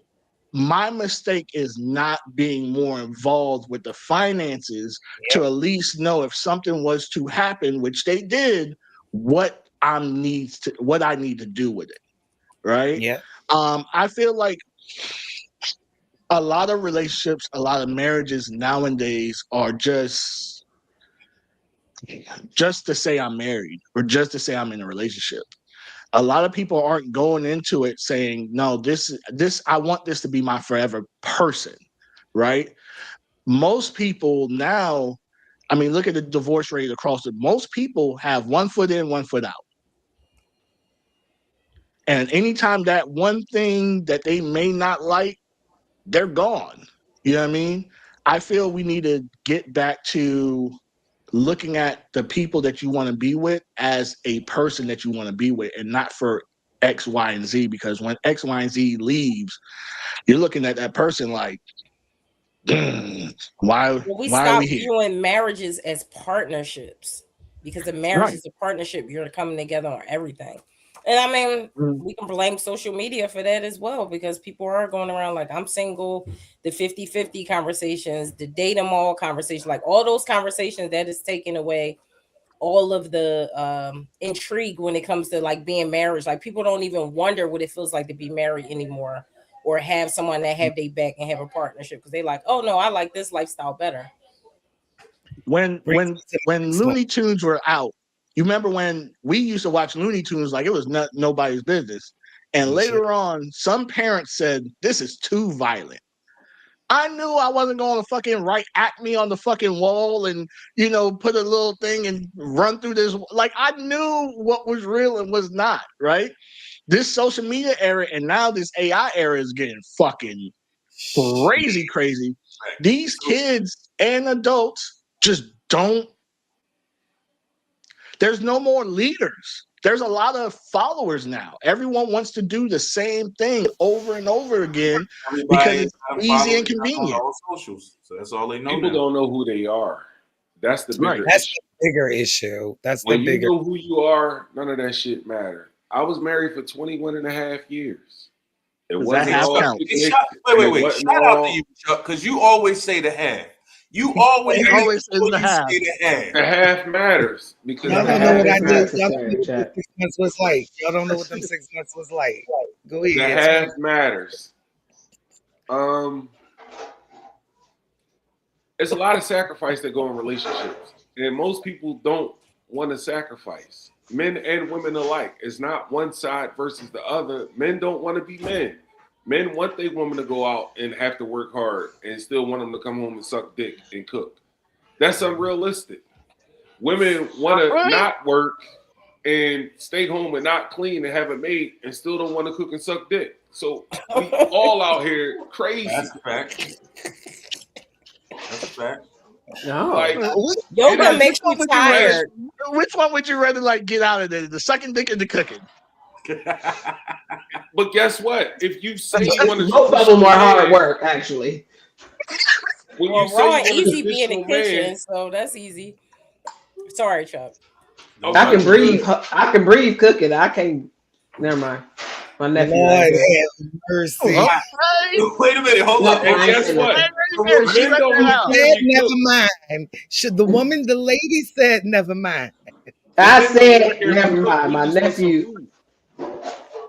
my mistake is not being more involved with the finances to at least know if something was to happen, which they did, what I need to do with it. Right? Yeah. I feel like a lot of relationships, a lot of marriages nowadays are just to say I'm married or just to say I'm in a relationship. A lot of people aren't going into it saying, no, this I want this to be my forever person, right? Most people now, I mean, look at the divorce rate across most people have 1 foot in, 1 foot out. And anytime that one thing that they may not like, they're gone. You know what I mean? I feel we need to get back to looking at the people that you want to be with as a person that you want to be with, and not for X, Y, and Z, because when X, Y, and Z leaves, you're looking at that person like, why are we here? Viewing marriages as partnerships, because a marriage is a partnership. You're coming together on everything. And I mean, we can blame social media for that as well, because people are going around like, I'm single, the 50-50 conversations, the date them all conversation, like all those conversations, that is taking away all of the intrigue when it comes to like being married. Like, people don't even wonder what it feels like to be married anymore, or have someone that have their back and have a partnership, because they like, oh no, I like this lifestyle better. When Looney Tunes were out, you remember when we used to watch Looney Tunes like it was nobody's business. And later on, some parents said, this is too violent. I knew I wasn't going to fucking write Acme on the fucking wall and, put a little thing and run through this. Like, I knew what was real and was not, right? This social media era and now this AI era is getting fucking crazy. These kids and adults just don't. There's no more leaders. There's a lot of followers now. Everyone wants to do the same thing over and over again because it's easy and convenient. On socials, so that's all they know. People don't know who they are. That's the bigger That's issue. the bigger issue. When you know who you are, none of that shit matter. I was married for 21 and a half years. It Does that wasn't half all count? picnic. Wait. Shout out to you, Chuck, because you always say the half. You always Always says the half. say the half. The half matters because Y'all the don't know what I half did. matters. Y'all don't know what them 6 months was like. Y'all don't know what them 6 months was like. Go The ahead. half matters. It's a lot of sacrifice that go in relationships, and most people don't want to sacrifice. Men and women alike. It's not one side versus the other. Men don't want to be men. Men want their woman to go out and have to work hard and still want them to come home and suck dick and cook. That's unrealistic. Women want to not work and stay home and not clean and have a maid and still don't want to cook and suck dick. So we all out here crazy. That's a fact. That's a fact. No. Like, Yoga makes you tired. Which one would you rather like get out of there? The sucking dick or the cooking? but guess what? If you say you want to, Both of them are hard work, actually. When Well, you say Raw you want a easy being in the traditional kitchen, man, so that's easy. Sorry, Chuck. I can breathe. I can breathe cooking. I can't. Never mind. My nephew. Lord right there. have mercy. Wait a minute, hold up. and guess what? She Men let don't that out. hear Said me never cook. mind. Should the woman, the lady said never mind. I Men don't said hear me never cook. mind. We My just want some nephew. food.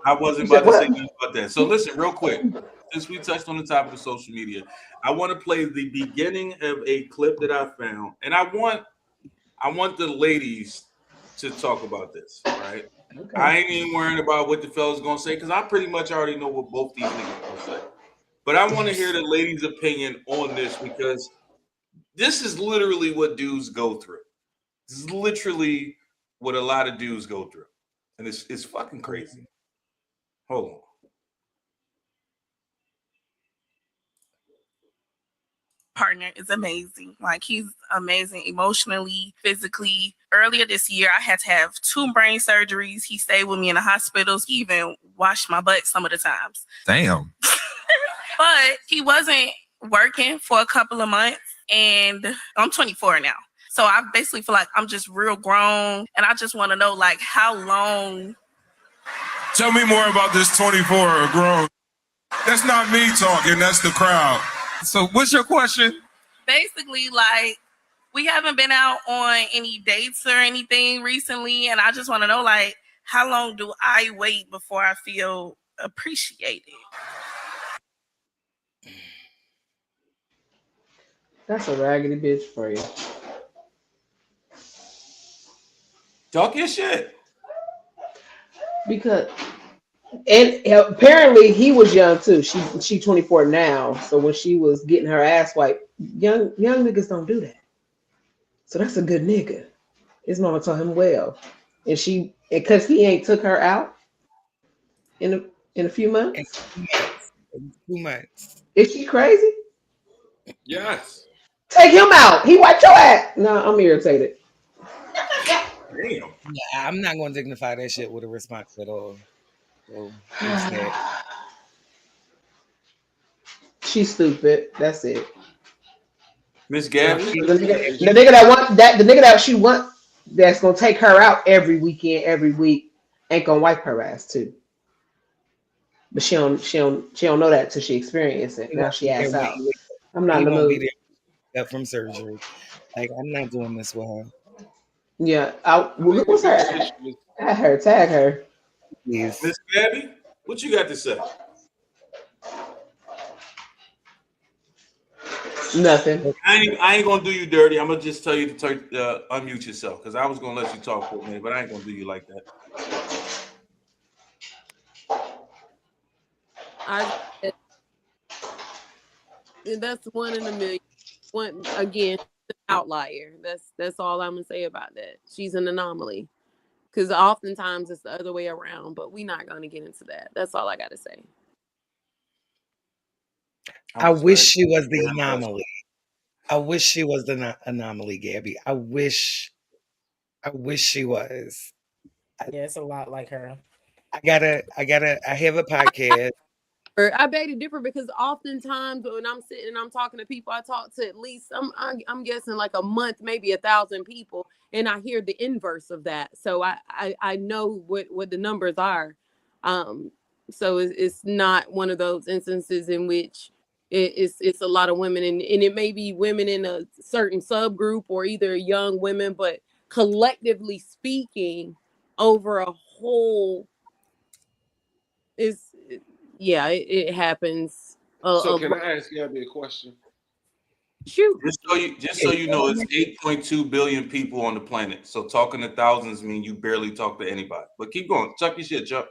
I wasn't You about to said say what? nothing about that. So listen, real quick, since we touched on the topic of social media, I want to play the beginning of a clip that I found, and I want the ladies to talk about this, right? Okay. I ain't even worrying about what the fella's gonna say because I pretty much already know what both these niggas gonna say. But I want to hear the ladies' opinion on this because this is literally what dudes go through. This is literally what a lot of dudes go through, and it's fucking crazy. Hold on. Partner is amazing. Like, he's amazing emotionally, physically. Earlier this year, I had to have 2 brain surgeries. He stayed with me in the hospitals. He even washed my butt some of the times. Damn. But he wasn't working for a couple of months, and I'm 24 now. So I basically feel like I'm just real grown, and I just want to know, like, how long. Tell me more about this 24 grown. That's not me talking, that's the crowd. So what's your question? Basically, like, we haven't been out on any dates or anything recently, and I just want to know, like, how long do I wait before I feel appreciated? That's a raggedy bitch for you. Talk your shit. Because and apparently he was young too. She 24 now. So when she was getting her ass wiped, young niggas don't do that. So that's a good nigga. His mama told him well. And she, because he ain't took her out in a few months. 2 months. Is she crazy? Yes. Take him out. He wiped your ass. No, I'm irritated. Damn. Yeah, I'm not going to dignify that shit with a response at all. So, instead, She's stupid. That's it. Miss Gabby. The nigga that want that, the nigga that she want, that's gonna take her out every weekend, every week, ain't gonna wipe her ass too. But she don't know that till she experiences it. Now she ass out. I'm not in the won't be mood. there up from surgery. Like, I'm not doing this with her. Yeah, what's her? At her, tag her. Please. Miss Gabby, what you got to say? Nothing. I ain't gonna do you dirty. I'm gonna just tell you to unmute yourself because I was gonna let you talk for a minute, but I ain't gonna do you like that. That's 1 in a million. One again, an outlier. That's all I'm gonna say about that. She's an anomaly. Because oftentimes it's the other way around, but we're not gonna get into that. That's all I gotta say. I wish she was the anomaly. I wish she was the anomaly, Gabby. I wish she was. Yeah, it's a lot like her. I have a podcast. I beg to differ because oftentimes when I'm sitting and I'm talking to people, I talk to at least I'm guessing like a month, maybe 1,000 people, and I hear the inverse of that. So I know what the numbers are. So it's not one of those instances in which it's a lot of women, and it may be women in a certain subgroup or either young women, but collectively speaking, over a whole is it happens. So can I ask Gabby a question? Shoot. Just so you know, it's 8.2 billion people on the planet. So talking to thousands mean you barely talk to anybody. But keep going. Chuck your shit, Chuck.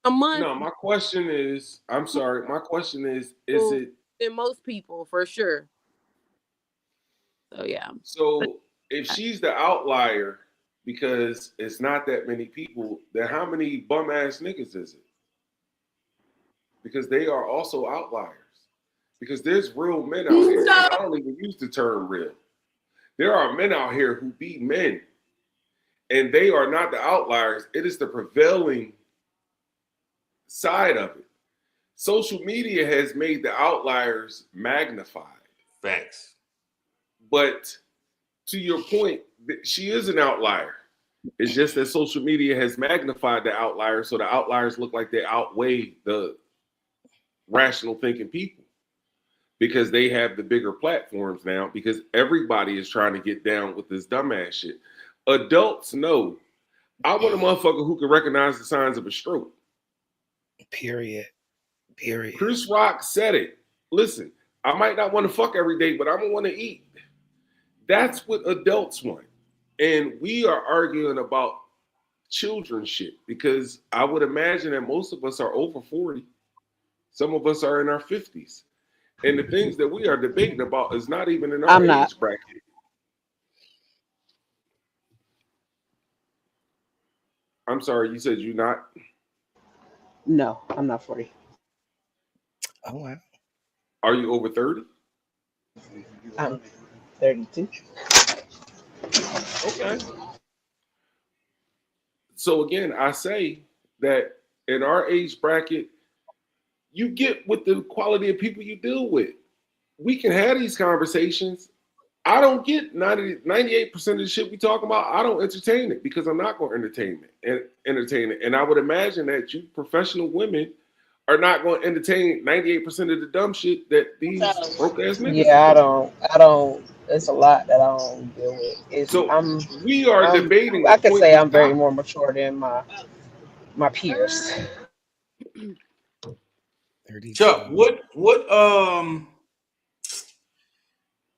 A month. No, my question is, I'm sorry. My question is it than most people for sure? So yeah. So if she's the outlier because it's not that many people, then how many bum ass niggas is it? Because they are also outliers. Because there's real men out here. And I don't even use the term real. There are men out here who be men. And they are not the outliers. It is the prevailing side of it. Social media has made the outliers magnified. Facts. But to your point, she is an outlier. It's just that social media has magnified the outlier, so the outliers look like they outweigh the rational thinking people because they have the bigger platforms now, because everybody is trying to get down with this dumbass shit. Adults know. I want a motherfucker who can recognize the signs of a stroke. Period. Chris Rock said it. Listen, I might not want to fuck every day, but I'm gonna want to eat. That's what adults want. And we are arguing about children shit because I would imagine that most of us are over 40. Some of us are in our 50s. And the things that we are debating about is not even in our age bracket. I'm sorry, you said you're not? No, I'm not 40. Oh, wow. Are you over 30? I'm 32. Okay. So again, I say that in our age bracket, you get with the quality of people you deal with. We can have these conversations. I don't get 98% of the shit we talk about. I don't entertain it because I'm not going to entertain it. And I would imagine that you professional women are not going to entertain 98% of the dumb shit that these broke ass niggas. Yeah, I don't. It's a lot that I don't deal with. We are debating. I could say I'm very more mature than my peers. Chuck,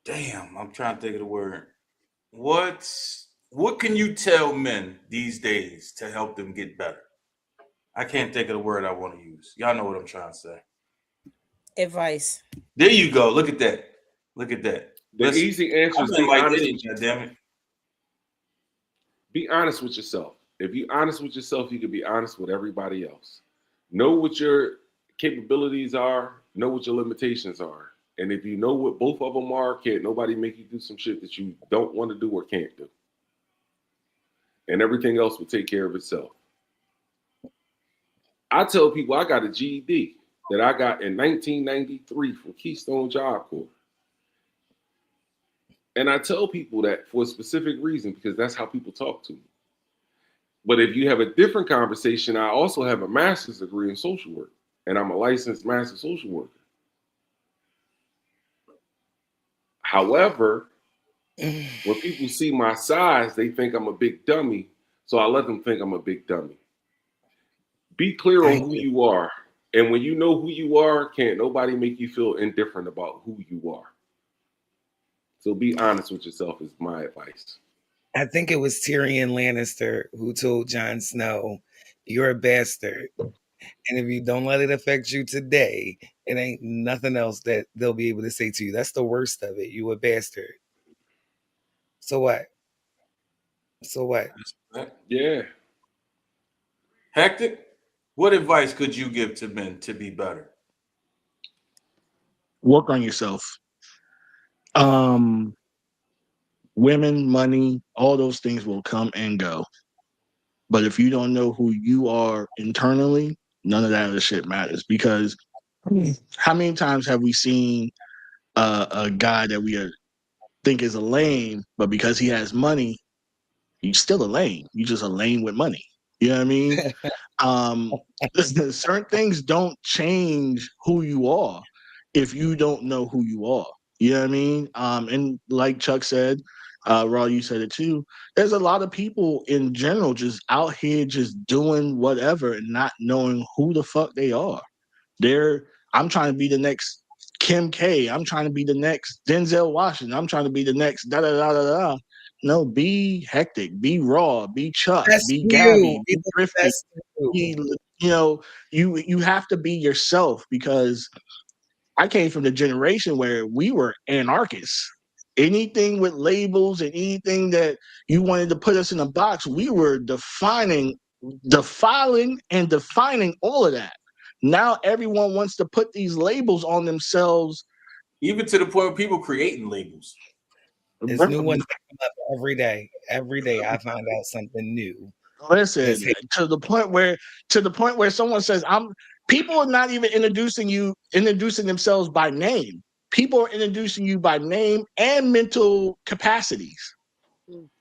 damn, I'm trying to think of the word. What can you tell men these days to help them get better? I can't think of the word I want to use. Y'all know what I'm trying to say. Advice. There you go. Look at that. The easy answer is be honest. Damn it. Be honest with yourself. If you're honest with yourself, you can be honest with everybody else. Know what your capabilities are. Know what your limitations are. And if you know what both of them are, can't nobody make you do some shit that you don't want to do or can't do. And everything else will take care of itself. I tell people I got a GED that I got in 1993 from Keystone Job Corps. And I tell people that for a specific reason, because that's how people talk to me. But if you have a different conversation, I also have a master's degree in social work, and I'm a licensed master social worker. However, when people see my size, they think I'm a big dummy, so I let them think I'm a big dummy. Be clear on who you are. And when you know who you are, can't nobody make you feel indifferent about who you are. So be honest with yourself is my advice. I think it was Tyrion Lannister who told Jon Snow, "You're a bastard. And if you don't let it affect you today, it ain't nothing else that they'll be able to say to you. That's the worst of it. You a bastard. So what? Yeah. Hectic, what advice could you give to men to be better? Work on yourself. Women, money, all those things will come and go. But if you don't know who you are internally, none of that other shit matters. Because how many times have we seen a guy that we think is a lame, but because he has money, he's still a lame. You're just a lame with money. You know what I mean? Certain things don't change who you are if you don't know who you are. You know what I mean? And like Chuck said, Raw, you said it too. There's a lot of people in general just out here just doing whatever and not knowing who the fuck they are. I'm trying to be the next Kim K. I'm trying to be the next Denzel Washington. I'm trying to be the next da da da da da. No, be hectic, be raw, be Chuck, That's be Gabby, you. be Thrifty. That's you. You have to be yourself, because I came from the generation where we were anarchists. Anything with labels and anything that you wanted to put us in a box, we were defiling and defining all of that. Now everyone wants to put these labels on themselves. Even to the point where people creating labels. There's new ones that come up every day. Every day I find out something new. Listen, to the point where someone says, people are not even introducing themselves by name. People are introducing you by name and mental capacities.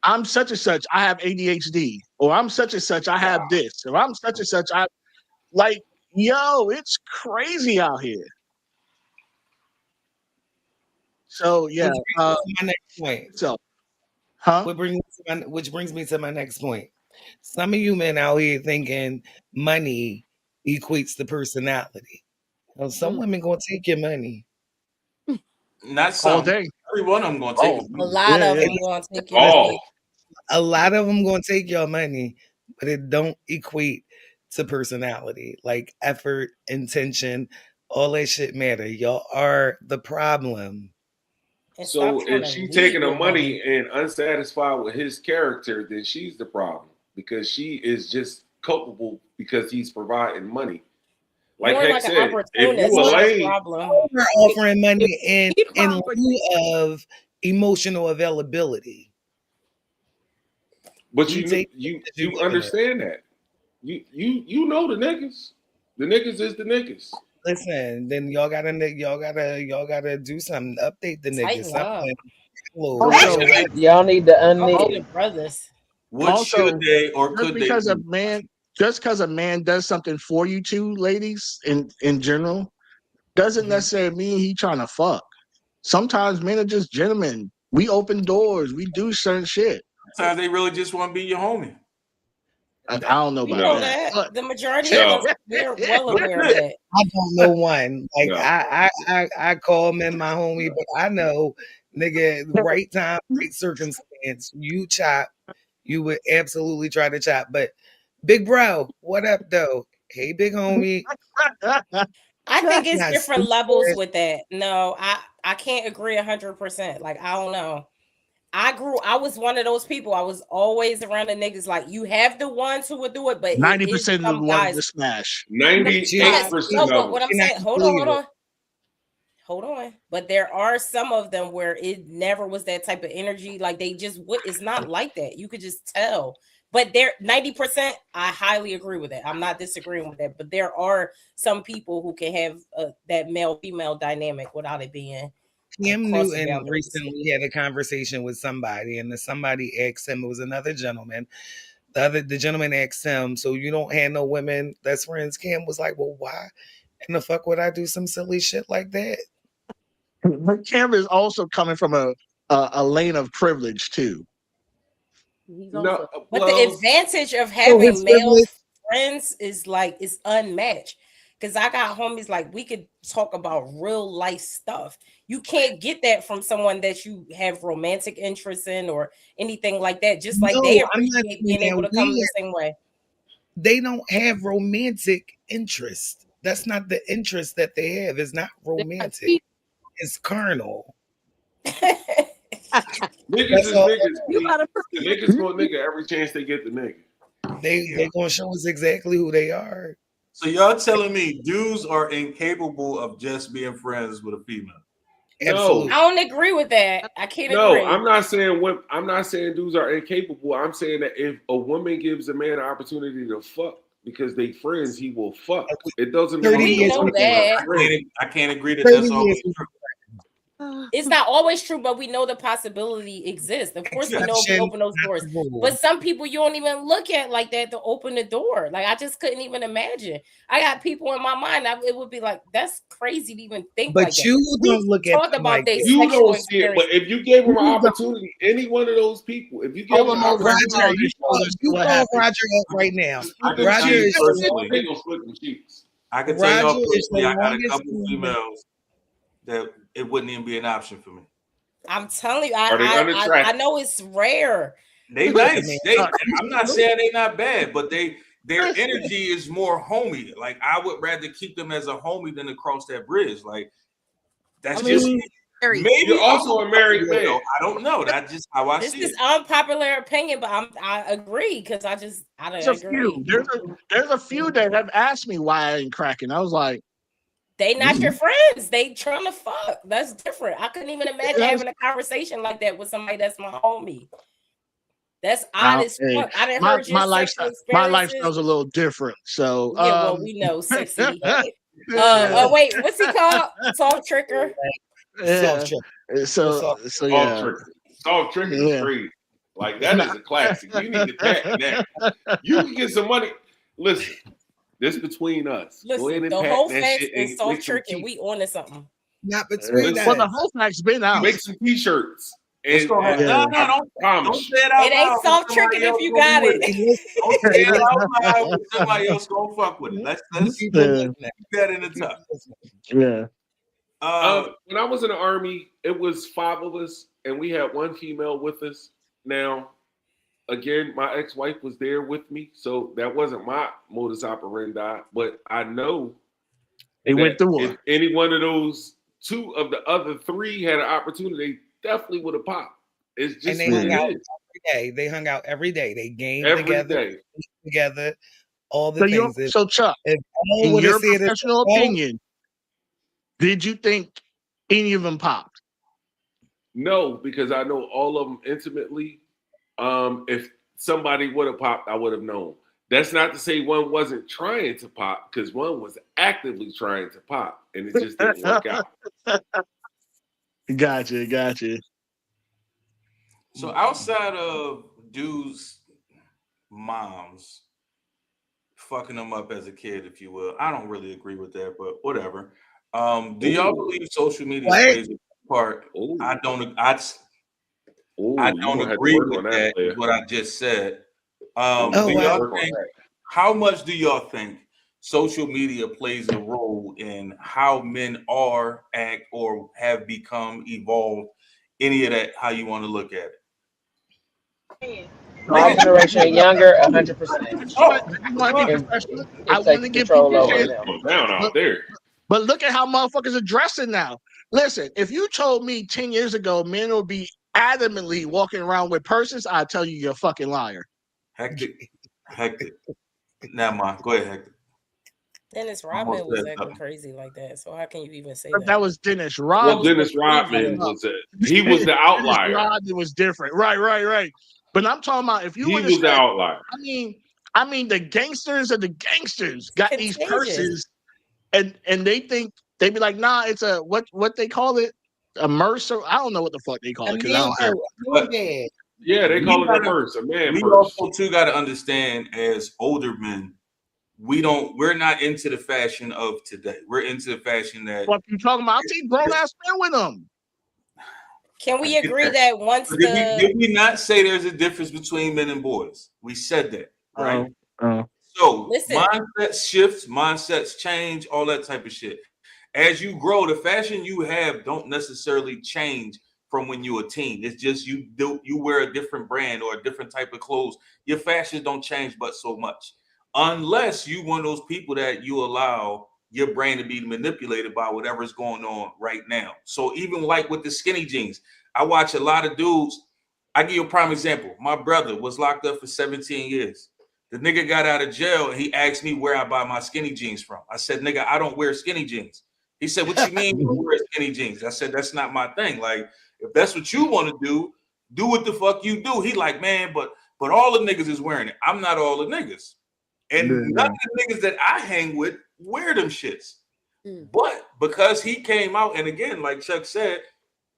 I'm such and such, I have ADHD, or I'm such and such, I have this, or I'm such and such, it's crazy out here. So yeah, my next point. So, which brings me to my next point. Some of you men out here thinking money equates to personality. Well, some women gonna take your money. Not some. All day. Every one of them gonna take it. A lot of them gonna take your money. A lot of them gonna take your money, but it don't equate to personality. Like effort, intention, all that shit matter. Y'all are the problem. So if she's taking the money and unsatisfied with his character, then she's the problem, because she is just culpable because he's providing money. Like Heck said, if you a lady, we're offering money in lieu of emotional availability. But you understand that. You know the niggas. The niggas is the niggas. Listen, then y'all gotta do something. Update the niggas. Y'all need to unleash brothers. What should they or could they do? Just because a man does something for you two ladies in general doesn't necessarily mean he trying to fuck. Sometimes men are just gentlemen. We open doors. We do certain shit. Sometimes they really just want to be your homie. I don't know about that. The majority of them, they're well aware of that. I don't know one. Like I call men my homie, but I know, nigga, right time, right circumstance, you chop, you would absolutely try to chop. But big bro, what up though? Hey, big homie. I think it's different levels with that. No, I can't agree 100%. Like, I don't know. I was one of those people. I was always around the niggas. Like, you have the ones who would do it, but 90% of the ones to smash. 98%. No, but what I'm saying, hold on. But there are some of them where it never was that type of energy. Like, it's not like that. You could just tell. But there, 90%, I highly agree with that. I'm not disagreeing with that. But there are some people who can have that male-female dynamic without it being. Cam Newton recently had a conversation with somebody, and somebody asked him, it was another gentleman. The gentleman asked him, so you don't have no women that's friends? Cam was like, well, why in the fuck would I do some silly shit like that? But Cam is also coming from a lane of privilege too. But the advantage of having male friends is unmatched. Because I got homies, like, we could talk about real life stuff. You can't get that from someone that you have romantic interest in or anything like that. Just like they appreciate being able to come the same way. They don't have romantic interest. That's not the interest that they have. It's not romantic. It's carnal. Niggas is niggas. The niggas gonna nigga every chance they get the nigga. They gonna show us exactly who they are. So y'all telling me dudes are incapable of just being friends with a female? No, I don't agree with that. I can't agree. No, I'm not saying dudes are incapable. I'm saying that if a woman gives a man an opportunity to fuck because they friends, he will fuck. It doesn't mean we know that. I can't agree that that's always true. It's not always true, but we know the possibility exists. Of course, we know if we open those doors. But some people you don't even look at like that to open the door. Like I just couldn't even imagine. I got people in my mind that it would be like that's crazy to even think But like that. you don't look at Talk them about like their that. You sexual don't see it, experience. but if you gave them an opportunity, any one of those people, if you gave them an opportunity, You call Roger up right now. I can Roger tell you is personally. they gonna split them cheeks. I can tell y'all Roger is personally. the I got a longest couple woman. females that it wouldn't even be an option for me. I'm telling you, Are they I unattractive? know it's rare. They nice. I'm not saying they not bad, but their energy is more homey. Like I would rather keep them as a homie than to cross that bridge. Like that's just maybe you're also a married man. I don't know. That's just how I This see is it. unpopular opinion, but I agree because I don't agree. There's a few that have asked me why I ain't cracking. I was like, they not your friends. They trying to fuck. That's different. I couldn't even imagine having a conversation like that with somebody that's my homie. That's odd as fuck. I didn't heard your sexual experiences. My lifestyle's a little different. So yeah, well, we know sexy. Wait, what's he called? Soft tricker. Yeah. So yeah. Soft tricker is crazy. Like that is a classic. You need to tap that. You can get some money. Listen, this between us. Listen, the whole facts is soft tricking. We on to something. Not between us. Well, the whole fact's been out. Make some t-shirts. No, don't say it out It ain't soft tricking if you got it. Don't say it out loud. Somebody else gonna fuck with it. Let's keep that in the top. Yeah. When I was in the Army, it was 5 of us, and we had 1 female with us. Now, again, my ex-wife was there with me, so that wasn't my modus operandi. But I know they went through if any one of those 2 of the other 3 had an opportunity, they definitely would have popped. It's just and they hung out every day. They hung out every day. They gamed together, all the things. So Chuck, in your professional opinion, did you think any of them popped? No, because I know all of them intimately. If somebody would have popped, I would have known. That's not to say one wasn't trying to pop, because one was actively trying to pop, and it just didn't work out. Gotcha. So outside of dudes' moms fucking them up as a kid, if you will, I don't really agree with that, but whatever. Do y'all believe social media plays a part? I don't agree with that. Is what I just said. How much do y'all think social media plays a role in how men are, act, or have become, evolved? Any of that? How you want to look at it? My generation and younger, 100%. I want to give people down out there. But look at how motherfuckers are dressing now. Listen, if you told me 10 years ago men would be adamantly walking around with purses, I'd tell you you're a fucking liar. Hectic. Now, Ma, go ahead, Hector. Dennis Rodman was acting crazy like that, so how can you even say that? That was Dennis Rodman. Well, Dennis Rodman was he was the outlier. Rodman was different, right. But I'm talking about if you he was the outlier. I mean, the gangsters of the gangsters got these purses, and they think they be like, nah, it's a what they call it, a mercer. I don't know what the fuck they call it. Yeah, they call it a purse, a man we purse. Also too got to understand as older men, we're not into the fashion of today. We're into the fashion that what you talking about. I'll take grown ass men with them. Can we agree that once did we not say there's a difference between men and boys? We said that, right? So listen. Mindsets shifts, mindsets change, all that type of shit. As you grow, the fashion you have don't necessarily change from when you were a teen. It's just you wear a different brand or a different type of clothes. Your fashion don't change but so much. Unless you one of those people that you allow your brain to be manipulated by whatever's going on right now. So even like with the skinny jeans, I watch a lot of dudes. I give you a prime example. My brother was locked up for 17 years. The nigga got out of jail and he asked me where I buy my skinny jeans from. I said, nigga, I don't wear skinny jeans. He said, what you mean you wear skinny jeans? I said, that's not my thing. Like, if that's what you want to do what the fuck you do. He like, man, but all the niggas is wearing it. I'm not all the niggas. And none of the niggas that I hang with wear them shits. But because he came out, and again, like Chuck said,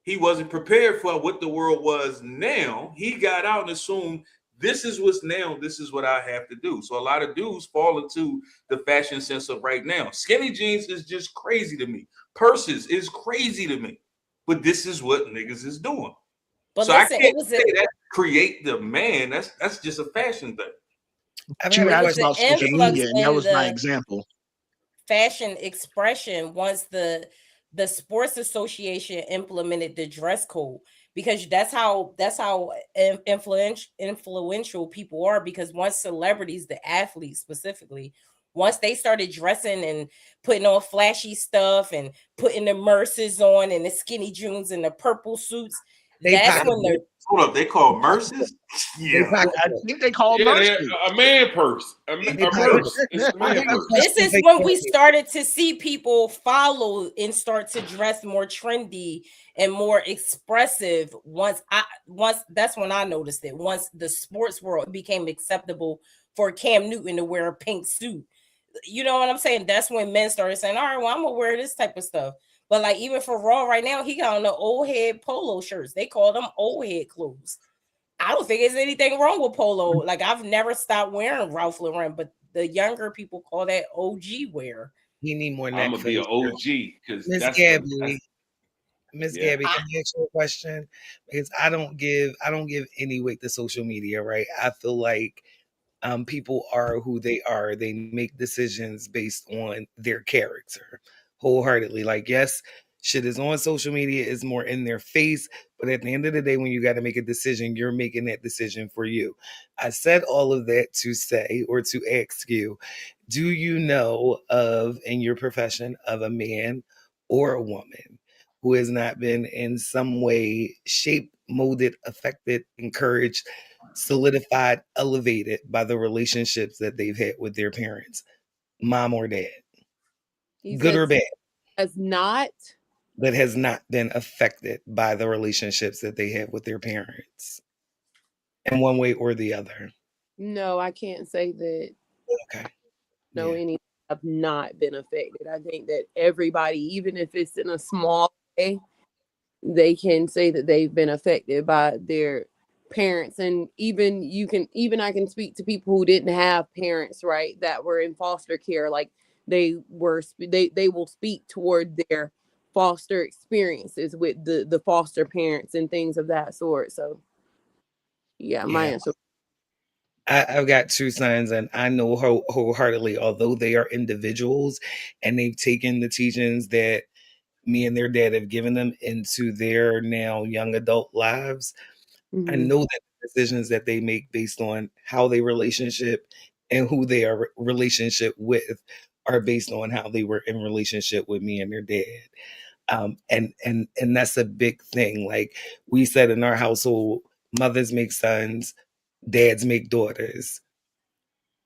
he wasn't prepared for what the world was now. He got out and assumed this is what's now, this is what I have to do. So a lot of dudes fall into the fashion sense of right now. Skinny jeans is just crazy to me. Purses is crazy to me. But this is what niggas is doing. But so listen, I can't say that create the man. That's just a fashion thing. You asked about social media, and that was my example. Fashion expression once the sports association implemented the dress code, because that's how influential people are. Because once celebrities, the athletes specifically, once they started dressing and putting on flashy stuff and putting the merces on and the skinny jeans and the purple suits, that's when the hold up, they call merces. Yeah, I think they call merces. A man purse. A purse. It's a man purse. This is when we started to see people follow and start to dress more trendy and more expressive. Once that's when I noticed it. Once the sports world became acceptable for Cam Newton to wear a pink suit, you know what I'm saying? That's when men started saying, all right, well, I'm gonna wear this type of stuff. But like even for Raw right now, he got on the old head polo shirts. They call them old head clothes. I don't think there's anything wrong with polo. Like I've never stopped wearing Ralph Lauren, but the younger people call that OG wear. You need more. I'm gonna be an OG because Miss Gabby. Miss Gabby, can I ask you a question? Because I don't give any weight to social media, right? I feel like people are who they are. They make decisions based on their character wholeheartedly. Like, yes, shit is on social media, is more in their face. But at the end of the day, when you got to make a decision, you're making that decision for you. I said all of that to say or to ask you, do you know of, in your profession, of a man or a woman who has not been in some way shaped, molded, affected, encouraged, solidified, elevated by the relationships that they've had with their parents, mom or dad, good or bad? Has not. That has not been affected by the relationships that they have with their parents in one way or the other. No, I can't say that. Okay. No, any have not been affected. I think that everybody, even if it's in a small way, they can say that they've been affected by their parents. And I can speak to people who didn't have parents, right, that were in foster care. Like they will speak toward their foster experiences with the foster parents and things of that sort. So my answer. I've got two sons, and I know wholeheartedly, although they are individuals and they've taken the teachings that me and their dad have given them into their now young adult lives, I know that the decisions that they make based on how they relationship and who they are relationship with are based on how they were in relationship with me and their dad. And that's a big thing. Like we said in our household, mothers make sons, dads make daughters.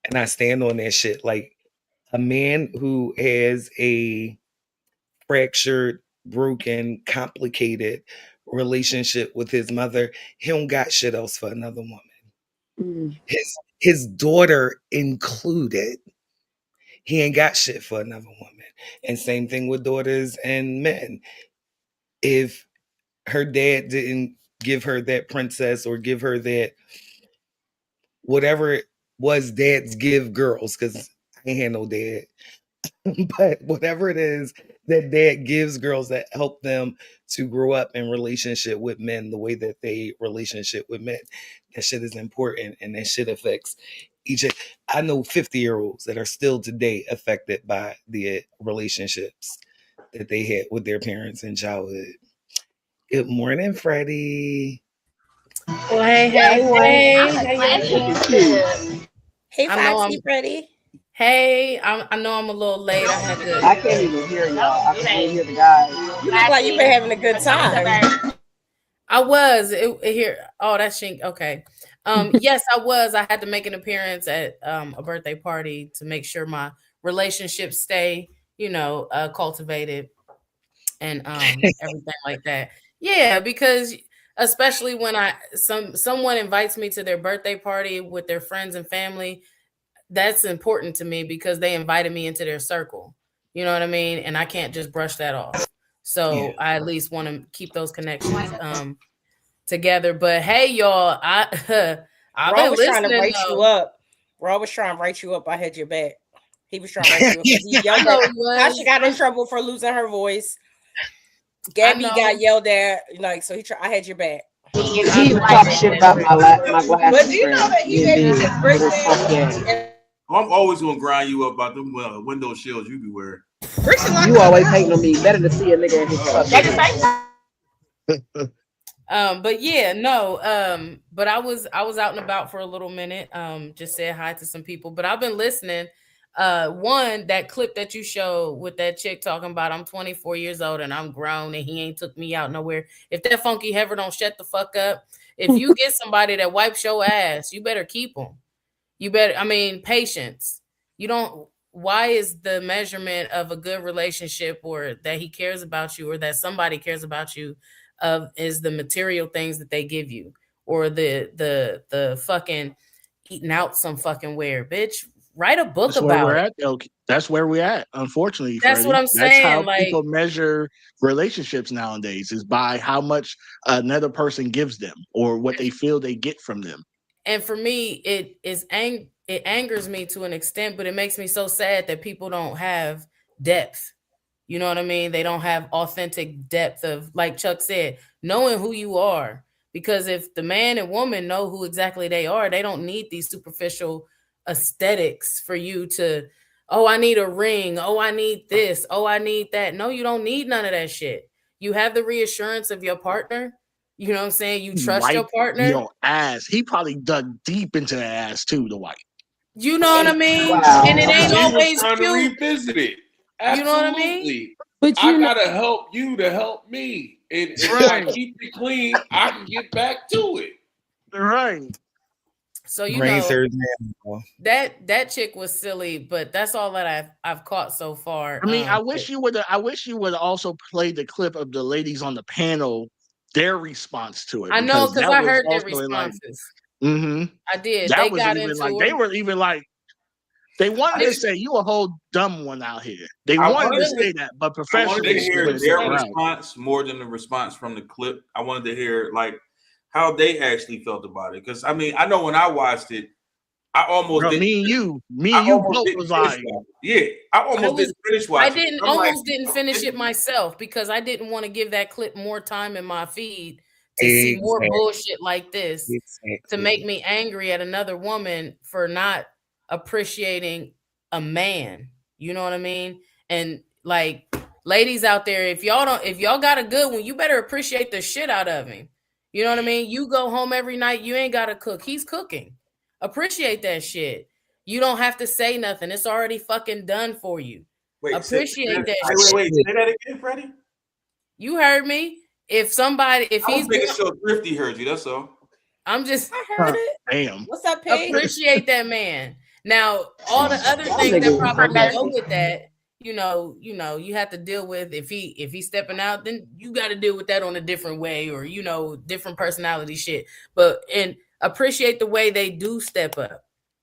And I stand on that shit. Like a man who has a fractured, broken, complicated relationship with his mother, he don't got shit else for another woman. His daughter included. He ain't got shit for another woman. And same thing with daughters and men. If her dad didn't give her that princess or give her that whatever it was dads give girls, because I ain't had no dad, but whatever it is that dad gives girls that help them to grow up in relationship with men the way that they relationship with men, that shit is important, and that shit affects I know 50-year-olds that are still today affected by the relationships that they had with their parents in childhood. Good morning, Freddie. Well, hey. Hey, Foxy, Freddie. Hey, I know I'm a little late. I can't even hear y'all. I can only hear the guys. You look like you've been having a good time. I was here. Oh, that's Shink. Okay. Yes, I was. I had to make an appearance at a birthday party to make sure my relationships stay, cultivated and everything like that. Yeah, because especially when someone invites me to their birthday party with their friends and family, that's important to me because they invited me into their circle. You know what I mean? And I can't just brush that off. So I at least want to keep those connections together. But hey, y'all, I've been was trying to listening. write you up. Raw was trying to write you up. I had your back. He was trying to write you up. He yelled at Tasha got in trouble for losing her voice. Gabby got yelled at. Like, so I had your back. He talk shit about my glasses. But do you know that he made his birthday? I'm always gonna grind you up about them window shields you be wearing. You always hating on me. Better to see a nigga in his But yeah, no. But I was out and about for a little minute. Just said hi to some people. But I've been listening. One, that clip that you showed with that chick talking about I'm 24 years old and I'm grown and he ain't took me out nowhere. If that funky heifer don't shut the fuck up, if you get somebody that wipes your ass, you better keep them. You better, patience. You don't, why is the measurement of a good relationship or that he cares about you or that somebody cares about you is the material things that they give you or the fucking eating out some fucking wear, bitch. Write a book about it. That's where we're at, unfortunately. That's Freddie. what I'm saying. That's how people measure relationships nowadays is by how much another person gives them or what they feel they get from them. And for me, it angers me to an extent, but it makes me so sad that people don't have depth. You know what I mean? They don't have authentic depth of, like Chuck said, knowing who you are. Because if the man and woman know who exactly they are, they don't need these superficial aesthetics for you to, oh, I need a ring. Oh, I need this. Oh, I need that. No, you don't need none of that shit. You have the reassurance of your partner. You know what I'm saying? You trust your partner. Your ass. He probably dug deep into the ass too, the wife. You know what I mean? Wow. And it ain't always trying cute. to revisit it. Absolutely. You know what I mean? But I gotta help you to help me. And if I Right. keep it clean, I can get back to it. Right. So you Brain know surgery. that chick was silly, but that's all that I've caught so far. I mean, I wish you would also play the clip of the ladies on the panel, their response to it. I know because I heard their also responses. I did. That they was got even into like it. they were even like they wanted to say you a whole dumb one out here. They I wanted to wanted- say that, but I wanted professionally, to hear it's their all right. response more than the response from the clip. I wanted to hear like how they actually felt about it. Because I mean, I know when I watched it, I almost Bro, didn't. me and you almost both didn't was finish like, watching it. I almost didn't finish watching. Didn't finish it myself because I didn't want to give that clip more time in my feed to see more bullshit like this to make me angry at another woman for not appreciating a man. You know what I mean? And like ladies out there, if y'all got a good one, you better appreciate the shit out of him. You know what I mean? You go home every night, you ain't gotta cook. He's cooking. Appreciate that shit. You don't have to say nothing. It's already fucking done for you. Appreciate that shit. Wait. Say that again, Freddie. You heard me. If he's making sure Thrifty heard you, that's all. I'm just I heard it. Damn. What's up, Pig? Appreciate that man. Now, all the other things that probably go with that, you know, you have to deal with if he's stepping out, then you got to deal with that on a different way or, you know, different personality shit. But and appreciate the way they do step up,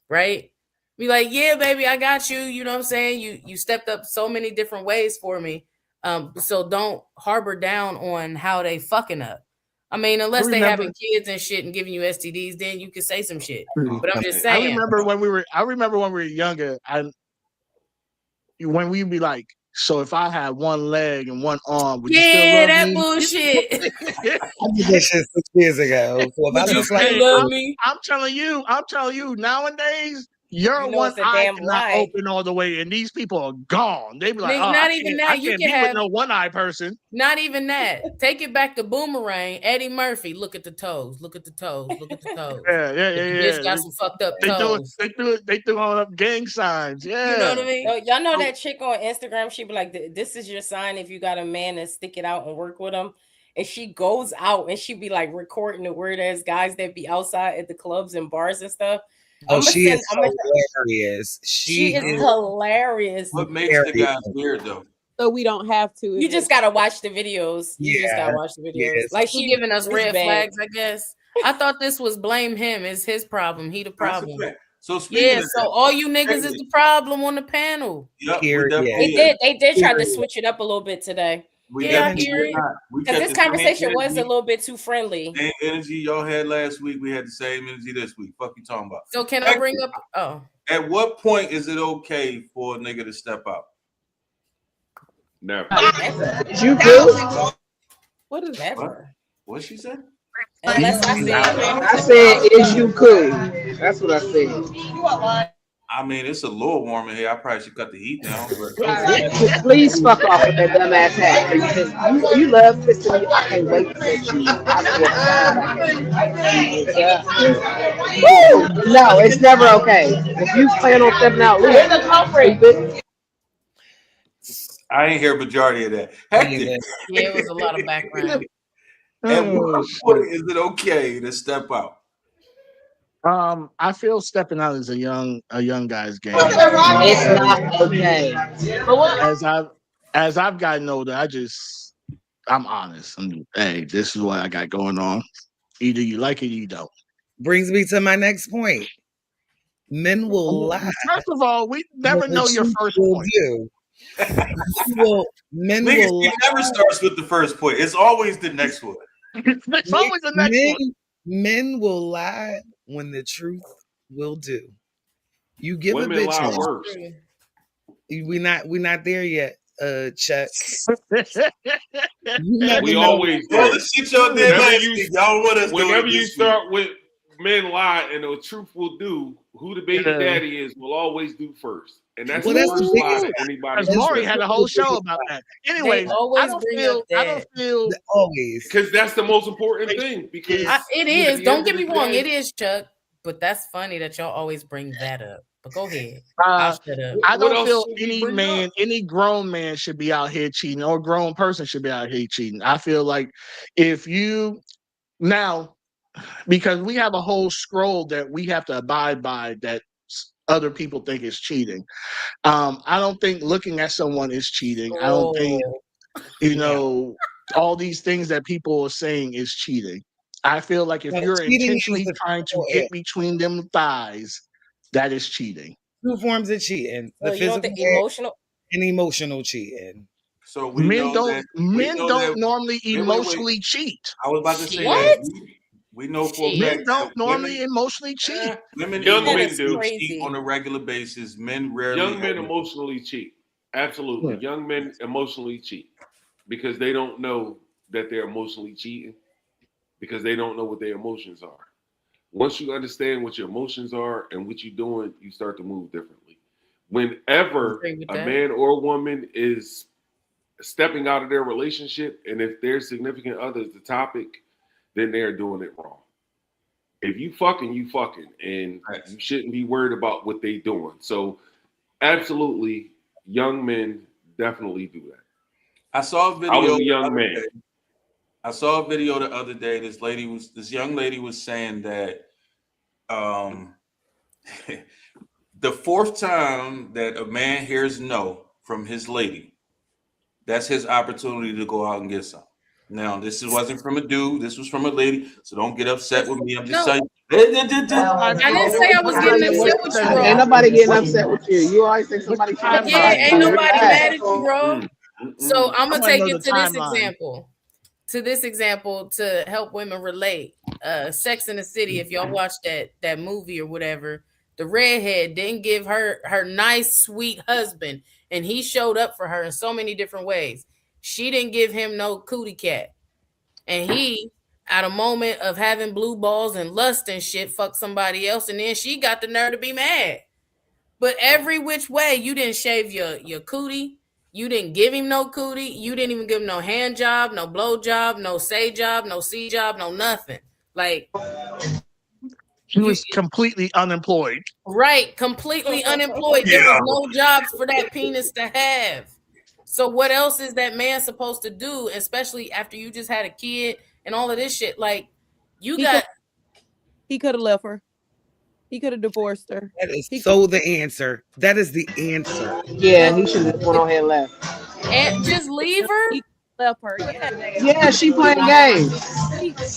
right? Be like, yeah, baby, I got you. You know what I'm saying? You stepped up so many different ways for me. So don't harbor down on how they fucking up. I mean, unless they having kids and shit and giving you STDs, then you can say some shit. But I'm just saying. I remember when we were younger, when we'd be like, so if I had one leg and one arm, would you still love that me? bullshit. I did that shit 6 years ago. So if I look like love me? I'm telling you, nowadays, your know one it's a eye damn cannot lie. open all the way, and these people are gone. They be like, Nigga, oh, not I even can't, that. I You can't can be have with no one eye person. not even that. Take it back to Boomerang. Eddie Murphy. Look at the toes. Look at the toes. Look at the toes. Yeah. Bitch got some fucked up toes. They threw all up gang signs. Yeah. You know what I mean? So, y'all know that chick on Instagram, she be like, this is your sign if you got a man and stick it out and work with him. And she goes out and she be like recording the weird ass guys that be outside at the clubs and bars and stuff. Oh, she is hilarious. She is hilarious. What makes the guys weird though? So we don't have to. You just gotta watch the videos. You just gotta watch the videos. Yes. Like She giving us red flags, I guess. I thought this was blame him. It's his problem. He the problem. So so all you niggas is the problem on the panel. Yep, They did try to switch it up a little bit today. We Yeah, I definitely hear did it. not. We Because kept this the same conversation was a energy, little bit too friendly. same energy y'all had last week. We had the same energy this week. Fuck you talking about? So can I bring up? Oh, At what point is it okay for a nigga to step out? Never. You could. What is never? What she said? Unless I said, I said, is you could. That's what I said. I mean, it's a little warm in here. I probably should cut the heat down. But Please fuck off with that dumbass hat. You love pissing me. I can't wait to piss you. No, it's never okay. If you plan on stepping out, leave. I ain't hear majority of that. Hectic. yeah, it was a lot of background. At what point is it okay to step out? I feel stepping out is a young guy's game. It's not okay. As I've gotten older, I'm honest. Hey, this is what I got going on. Either you like it or you don't. Brings me to my next point. Men will lie. First of all, we never know your first point. Men Niggas, will it never starts with the first point. It's always the next one. It's always the next one. Men will lie when the truth will do. You give Women a bitch lie worse. We not there yet, Chuck. We always do. All the shit y'all did last week, y'all want us doing Whenever it you this start with men lie and the truth will do, who the baby daddy is will always do first. And that's the first lie that anybody. Because Maury had a whole show about that. Anyway, I don't feel always, because that's the most important thing. Because it is. Don't get me wrong, it is, Chuck. But that's funny that y'all always bring that up. But go ahead. I'll shut up. I don't feel any grown man should be out here cheating, or grown person should be out here cheating. I feel like if you now, because we have a whole scroll that we have to abide by that other people think is cheating. I don't think looking at someone is cheating. I don't think, all these things that people are saying is cheating. I feel like if you're intentionally trying to get between them thighs, that is cheating. Two forms of cheating: the physical and emotional cheating. So we men don't normally emotionally cheat. I was about to say that. We know for a fact men don't normally emotionally cheat. Young men do cheat on a regular basis. Men rarely. Young men emotionally cheat. Absolutely, young men emotionally cheat because they don't know that they're emotionally cheating. Because they don't know what their emotions are. Once you understand what your emotions are and what you're doing, you start to move differently. Whenever a man or a woman is stepping out of their relationship, and if their significant other is the topic, then they're doing it wrong. If you fucking, and you shouldn't be worried about what they're doing. So, absolutely, young men definitely do that. I saw a video. I was a young man. I saw a video the other day. This young lady was saying that the fourth time that a man hears no from his lady, that's his opportunity to go out and get some. Now, wasn't from a dude. This was from a lady. So don't get upset with me. I'm just saying. I didn't say I was getting upset with you, bro. Ain't nobody getting upset with you. You always think somebody trying to ain't nobody mad at you, bro. So I'm gonna take it to this example. To help women relate. Sex in the City, if y'all watch that movie or whatever, the redhead didn't give her nice, sweet husband, and he showed up for her in so many different ways. She didn't give him no cootie cat. And he, at a moment of having blue balls and lust and shit, fucked somebody else, and then she got the nerve to be mad. But every which way, you didn't shave your cootie. You didn't give him no cootie. You didn't even give him no hand job, no blow job, no say job, no see job, no nothing. Like, he was completely unemployed. Right, completely unemployed. There was no jobs for that penis to have. So what else is that man supposed to do, especially after you just had a kid and all of this shit? Like, he could have left her. He could have divorced her. That is the answer. That is the answer. Yeah, he should have went on ahead and left. And just leave her? left her. Yeah. Yeah, she playing games.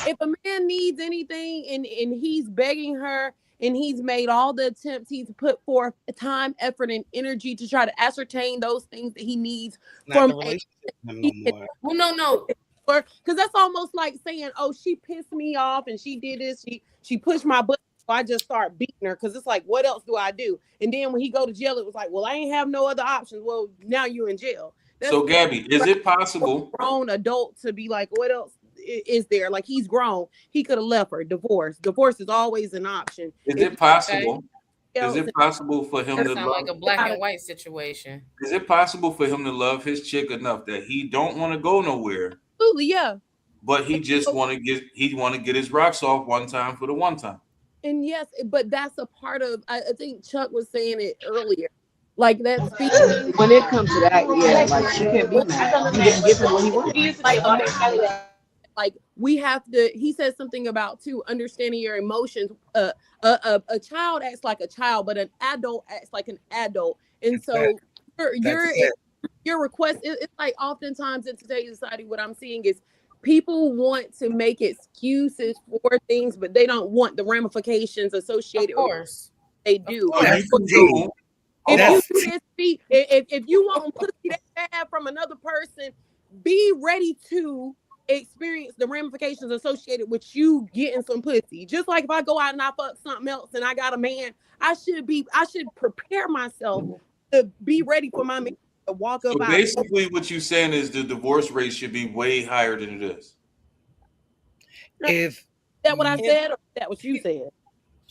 If a man needs anything and he's begging her and he's made all the attempts, he's put forth time, effort, and energy to try to ascertain those things that he needs from the relationship with him no more. Well, no. Because that's almost like saying, oh, she pissed me off and she did this, she pushed my butt, so I just start beating her. Because it's like, what else do I do? And then when he go to jail, it was like, well, I ain't have no other options. Well, now you're in jail. So Gabby, is it possible grown adult to be like, what else is there? Like, he's grown, he could have left her. Divorce is always an option. Is it possible? Is it possible for him to sound like a black and white situation? Is it possible for him to love his chick enough that he don't want to go nowhere? Absolutely, yeah. But he just want to get his rocks off one time for the one time. And yes, but that's a part of. I think Chuck was saying it earlier. Like that speech. When it comes to that, yeah, like she can't be mad. You didn't give him what he wanted. Like we have to. He said something about too understanding your emotions. A child acts like a child, but an adult acts like an adult. And so your request. It's like oftentimes in today's society, what I'm seeing is people want to make excuses for things, but they don't want the ramifications associated. Of course, they do. If you want pussy that bad from another person, be ready to experience the ramifications associated with you getting some pussy. Just like if I go out and I fuck something else and I got a man, I should prepare myself to be ready for my man to walk up. So basically, what you're saying is the divorce rate should be way higher than it is. Is that what I said, or is that what you said?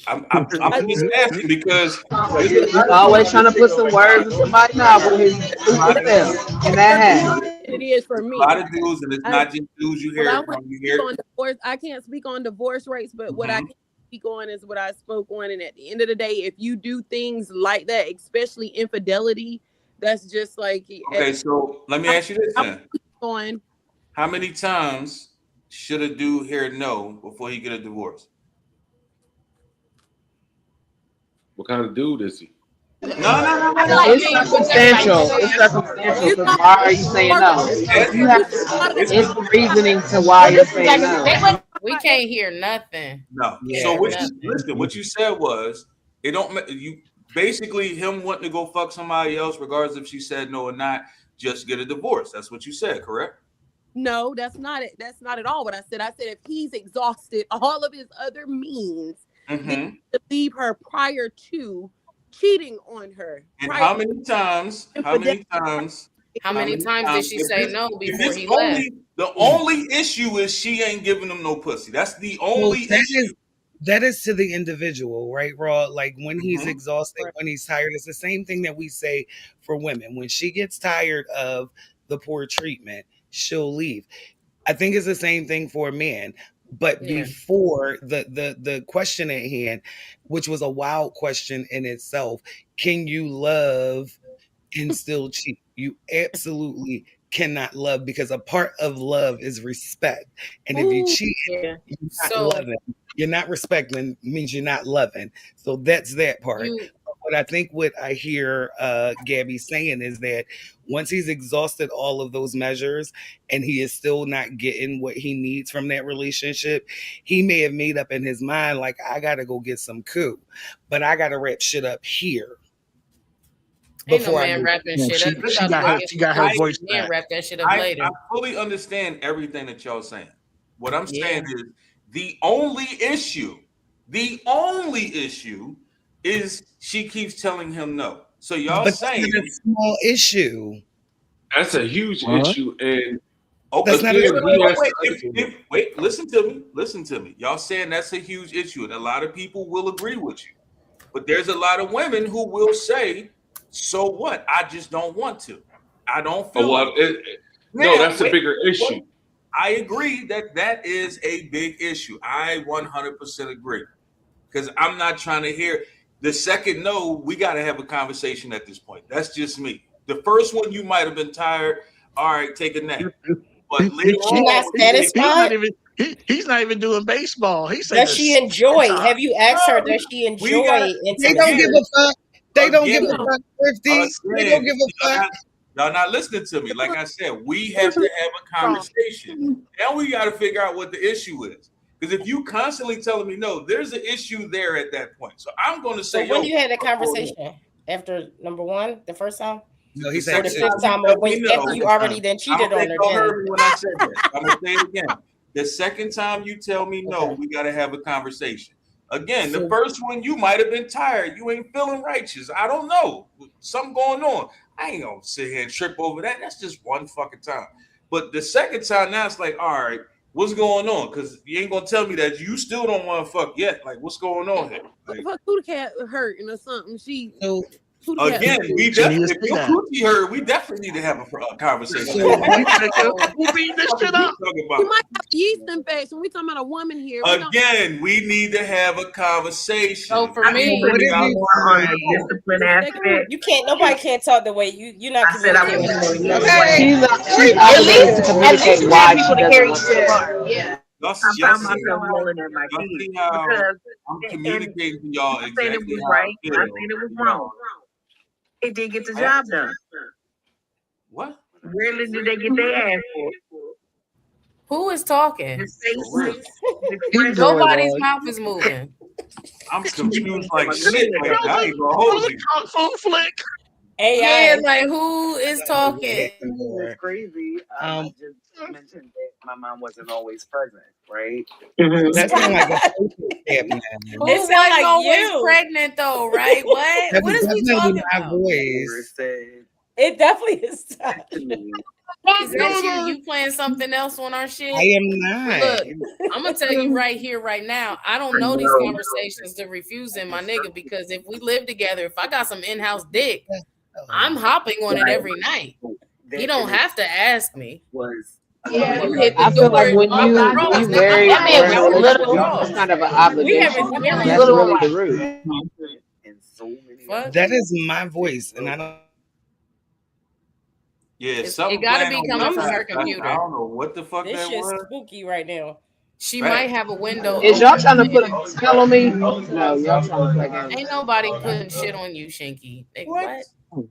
I'm just asking because he's always trying to put some words in somebody's mouth with his and that it is for me. A lot of dudes, and it's not just dudes you hear. I can't speak on divorce rates, but what I can speak on is what I spoke on. And at the end of the day, if you do things like that, especially infidelity, that's just like okay. So let me ask you this then: – how many times should a dude hear no before he get a divorce? What kind of dude is he? No. It's circumstantial. It's circumstantial. Why are you saying no? It's the reasoning to why you're saying no. We can't hear nothing. No. So what you said was it don't you basically him wanting to go fuck somebody else, regardless if she said no or not, just get a divorce. That's what you said, correct? No, that's not it. That's not at all what I said. I said if he's exhausted all of his other means. To leave her prior to cheating on her. And how many times did she say no before he left? The only issue is she ain't giving him no pussy. That's the only issue. That is to the individual, right, Raw? Like when he's exhausted, when he's tired, it's the same thing that we say for women. When she gets tired of the poor treatment, she'll leave. I think it's the same thing for a man. But before the question at hand, which was a wild question in itself, can you love and still cheat? You absolutely cannot love, because a part of love is respect. And if you cheat, you're not loving. You're not respecting, means you're not loving. So that's that part. But I think what I hear Gabby saying is that once he's exhausted all of those measures and he is still not getting what he needs from that relationship, he may have made up in his mind, like, I got to go get some coup, but I got to wrap shit up here. Ain't no man wrapping shit up. She got her voice back. Wrap that shit up later. I fully understand everything that y'all saying. What I'm saying is the only issue is she keeps telling him no. So y'all saying that's a small issue. That's a huge issue. And wait, listen to me. Y'all saying that's a huge issue, and a lot of people will agree with you. But there's a lot of women who will say, so what? I just don't want to. I don't feel that's a bigger issue. I agree that is a big issue. I 100% agree. Because I'm not trying to hear the second no, we got to have a conversation at this point. That's just me. The first one, you might have been tired. All right, take a nap. But later on, he's not even doing baseball. Does she enjoy? Have you asked her, does she enjoy? They don't give a fuck. They don't give a fuck, 50. They don't give a fuck. Y'all not listening to me. Like I said, we have to have a conversation. Now we got to figure out what the issue is. Because if you constantly telling me no, there's an issue there at that point. So I'm going to say, so when you had a conversation after number one, the first time, No, he or said the two. fifth time, or when after you already then cheated on her. Y'all heard me when I said that. I'm gonna say it again. The second time you tell me no, we got to have a conversation. Again, the first one you might have been tired. You ain't feeling righteous. I don't know. Something going on. I ain't gonna sit here and trip over that. That's just one fucking time. But the second time, now it's like, all right, what's going on? Because you ain't gonna tell me that you still don't want to fuck yet. Like, what's going on here? Like, Who the cat hurting or something? again, we definitely, if your coochie hurt, we definitely need to have a conversation. Who beat this shit up? You might have yeast infection. We talking about a woman here. Again, we need to have a conversation. So for me, what is it? Discipline aspect. You can't. Nobody can't talk the way you're not communicating. At least why people to carry you to the bar. Yeah. I found myself yelling at my kids because I'm communicating to y'all exactly it was how right. I feel. I said it was wrong. It didn't get the job done. What? Rarely do they get their ass for. Who is talking? Nobody's mouth is moving. I'm confused like shit. Like, I ain't gonna hold you. Kung Fu flick. Yeah, like who is talking? It's crazy. I just mentioned that my mom wasn't always present, right? That sounds like a Who wasn't always pregnant though, right? What? What is we talking about? Voice. It definitely is. Is that you? You playing something else on our shit? I am not. Look, I'm gonna tell you right here, right now. I don't know these conversations to refusing my nigga because if we live together, if I got some in-house dick, I'm hopping on it every night. He don't have to ask me. Yeah, hit the I feel like door. when you very it's kind of an obligation. That's really the root. That is my voice, and I don't. Yeah, it gotta be coming from her computer. I don't know what the fuck This that shit's was. spooky right now. She might have a window. Is y'all trying to put a spell on me? No, y'all trying to play games. Ain't nobody putting shit on you, Shinky. What?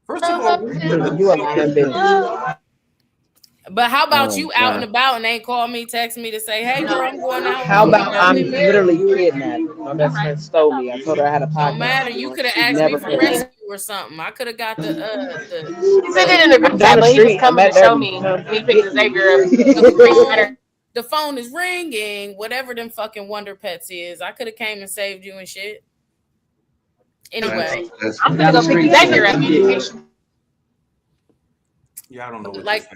First of all, you are not a bitch. But how about you out and about and ain't call me, text me to say, hey, girl, I'm going out. How about I'm literally kidnapped? My best friend stole me. I told her I had a podcast. No matter. You could have asked me for rescue or something. I could have got the. He said it in a group chat, but he was coming to show me. He picked Xavier up. The phone is ringing. Whatever them fucking Wonder Pets is, I could have came and saved you and shit. Anyway, I'm gonna go pick Xavier up. Yeah, I don't know what like.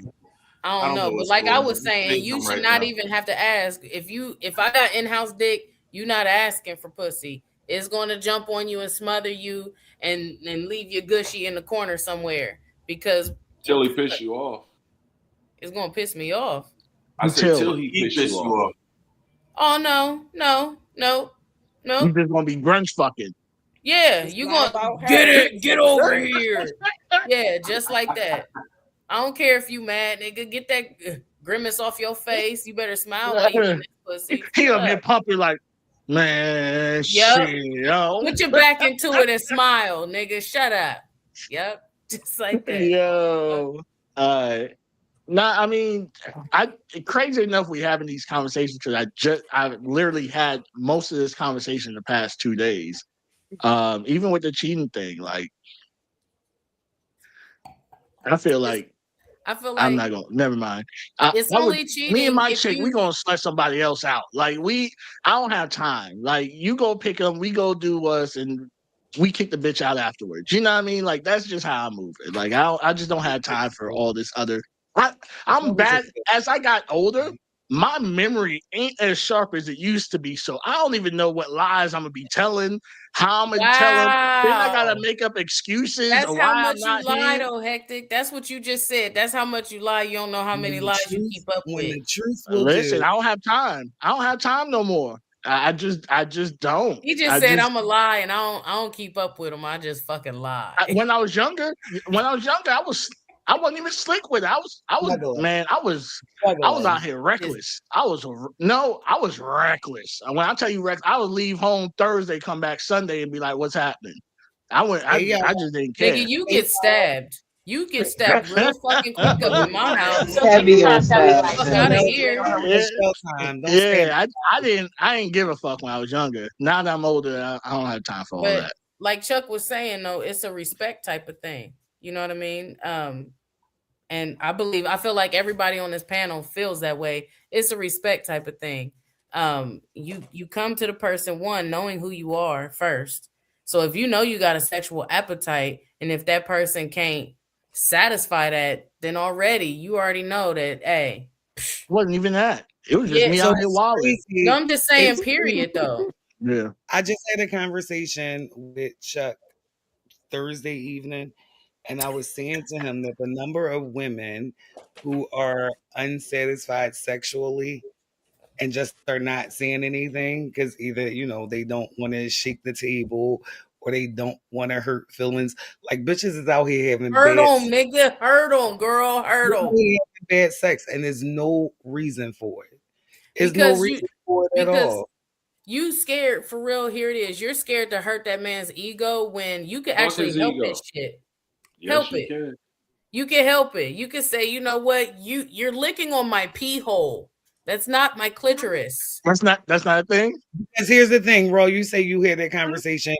I don't know, but like I was saying, you should not even have to ask. If I got in-house dick, you not asking for pussy. It's going to jump on you and smother you and leave you gushy in the corner somewhere because till he piss you off. It's going to piss me off. I said till he piss you off. Oh no. You just gonna be brunch fucking. Yeah, you gonna get over here. Yeah, just like that. I don't care if you mad, nigga. Get that grimace off your face. You better smile while you in this pussy. He up here pumping like, man, shit, yo. Put your back into it and smile, nigga. Shut up. Yep, just like that. Yo, I mean, crazy enough we having these conversations because I literally had most of this conversation the past 2 days. Even with the cheating thing, like I feel like I'm not gonna. Never mind. It's only cheating. Me and my chick, we gonna slut somebody else out. Like I don't have time. Like you go pick them, we go do us, and we kick the bitch out afterwards. You know what I mean? Like that's just how I move it. Like I just don't have time for all this other. I'm bad. As I got older, my memory ain't as sharp as it used to be. So I don't even know what lies I'm gonna be telling, how I'm gonna tell them. Then I gotta make up excuses. That's how much you lie, though, Hectic. That's what you just said. That's how much you lie. You don't know how many lies you keep up with. The truth Listen, I don't have time. I don't have time no more. I just don't. He just said I'm a lie, and I don't keep up with him. I just fucking lie. When I was younger, I wasn't even slick with it. I was out here reckless. I was reckless. When I tell you reckless, I would leave home Thursday, come back Sunday, and be like, "What's happening?" I just didn't care. Nigga, you get stabbed. You get stepped real fucking quick up in my house. Heavy on Fuck out of here. Yeah, I didn't give a fuck when I was younger. Now that I'm older, I don't have time for all But that. like Chuck was saying, though, it's a respect type of thing. You know what I mean? And I feel like everybody on this panel feels that way. It's a respect type of thing. You come to the person, one, knowing who you are first. So if you know you got a sexual appetite, and if that person can't satisfy that, then you already know that, hey, it wasn't even that. It was just me out here wilding. No, I'm just saying, period, though. Yeah. I just had a conversation with Chuck Thursday evening, and I was saying to him that the number of women who are unsatisfied sexually and just are not saying anything because either, they don't want to shake the table or they don't want to hurt feelings. Like, bitches is out here having hurt them, nigga. Hurt them, girl. Hurt them. Bad sex, and there's no reason for it. There's no reason for it at all. You scared for real. Here it is. You're scared to hurt that man's ego when you can actually help this shit. Yes, you can. You can help it. You can say, you know what? You're licking on my pee hole. That's not my clitoris. That's not a thing. Because here's the thing, Ro. You say you had that conversation.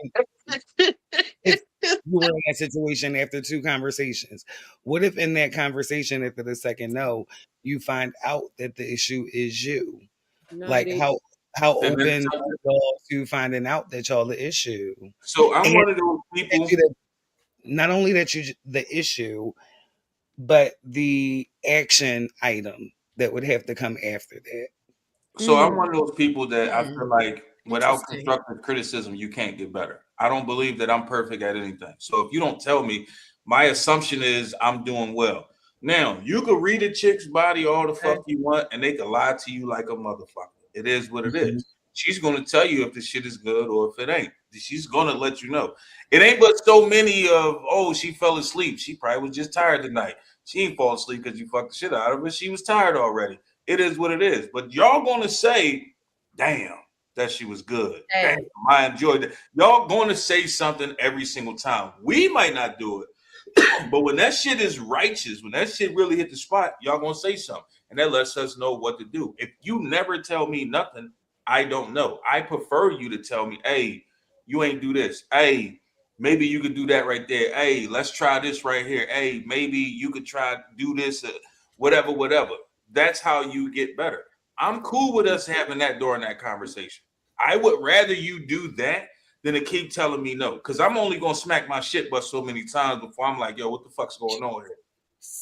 If you were in that situation after 2 conversations, what if in that conversation after the second no, you find out that the issue is you? How open y'all to finding out that y'all the issue? So I'm one of those people. Not only that you the issue, but the action item that would have to come after that. So I'm one of those people that I feel like without constructive criticism, you can't get better. I don't believe that I'm perfect at anything. So if you don't tell me, my assumption is I'm doing well. Now, you could read a chick's body all the fuck you want, and they can lie to you like a motherfucker. It is what it is. She's going to tell you if the shit is good or if it ain't. She's going to let you know. It ain't but so many of, she fell asleep. She probably was just tired tonight. She ain't fall asleep because you fucked the shit out of her. She was tired already. It is what it is. But y'all going to say, damn, that she was good. Damn, I enjoyed it. Y'all going to say something every single time. We might not do it. But when that shit is righteous, when that shit really hit the spot, y'all going to say something. And that lets us know what to do. If you never tell me nothing, I don't know. I prefer you to tell me, hey, you ain't do this. Hey, maybe you could do that right there. Hey, let's try this right here. Hey, maybe you could try to do this, whatever. That's how you get better. I'm cool with us having that during that conversation. I would rather you do that than to keep telling me no. Because I'm only going to smack my shit but so many times before I'm like, yo, what the fuck's going on here?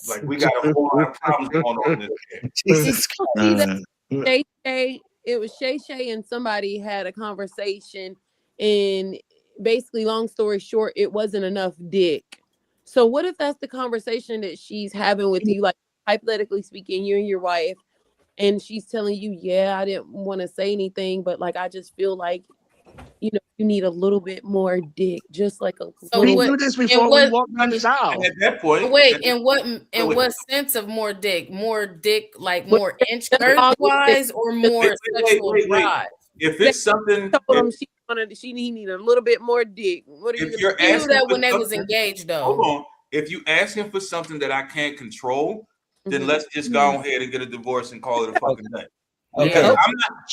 Like, we got a whole lot of problems going on in this. Jesus Christ. It was Shay Shay and somebody had a conversation, and basically, long story short, it wasn't enough dick. So what if that's the conversation that she's having with you, like hypothetically speaking, you and your wife, and she's telling you, yeah, I didn't want to say anything, but like I just feel like, you need a little bit more dick, just like a. So we do this before we walk down this aisle. At that point, wait, in what sense of more dick? More dick, like more inch girth wise, or more sexual drive? If it's something, he needed a little bit more dick. What are you gonna do that when they was engaged though? Hold on. If you asking for something that I can't control, then let's just go ahead and get a divorce and call it a fucking day. Okay.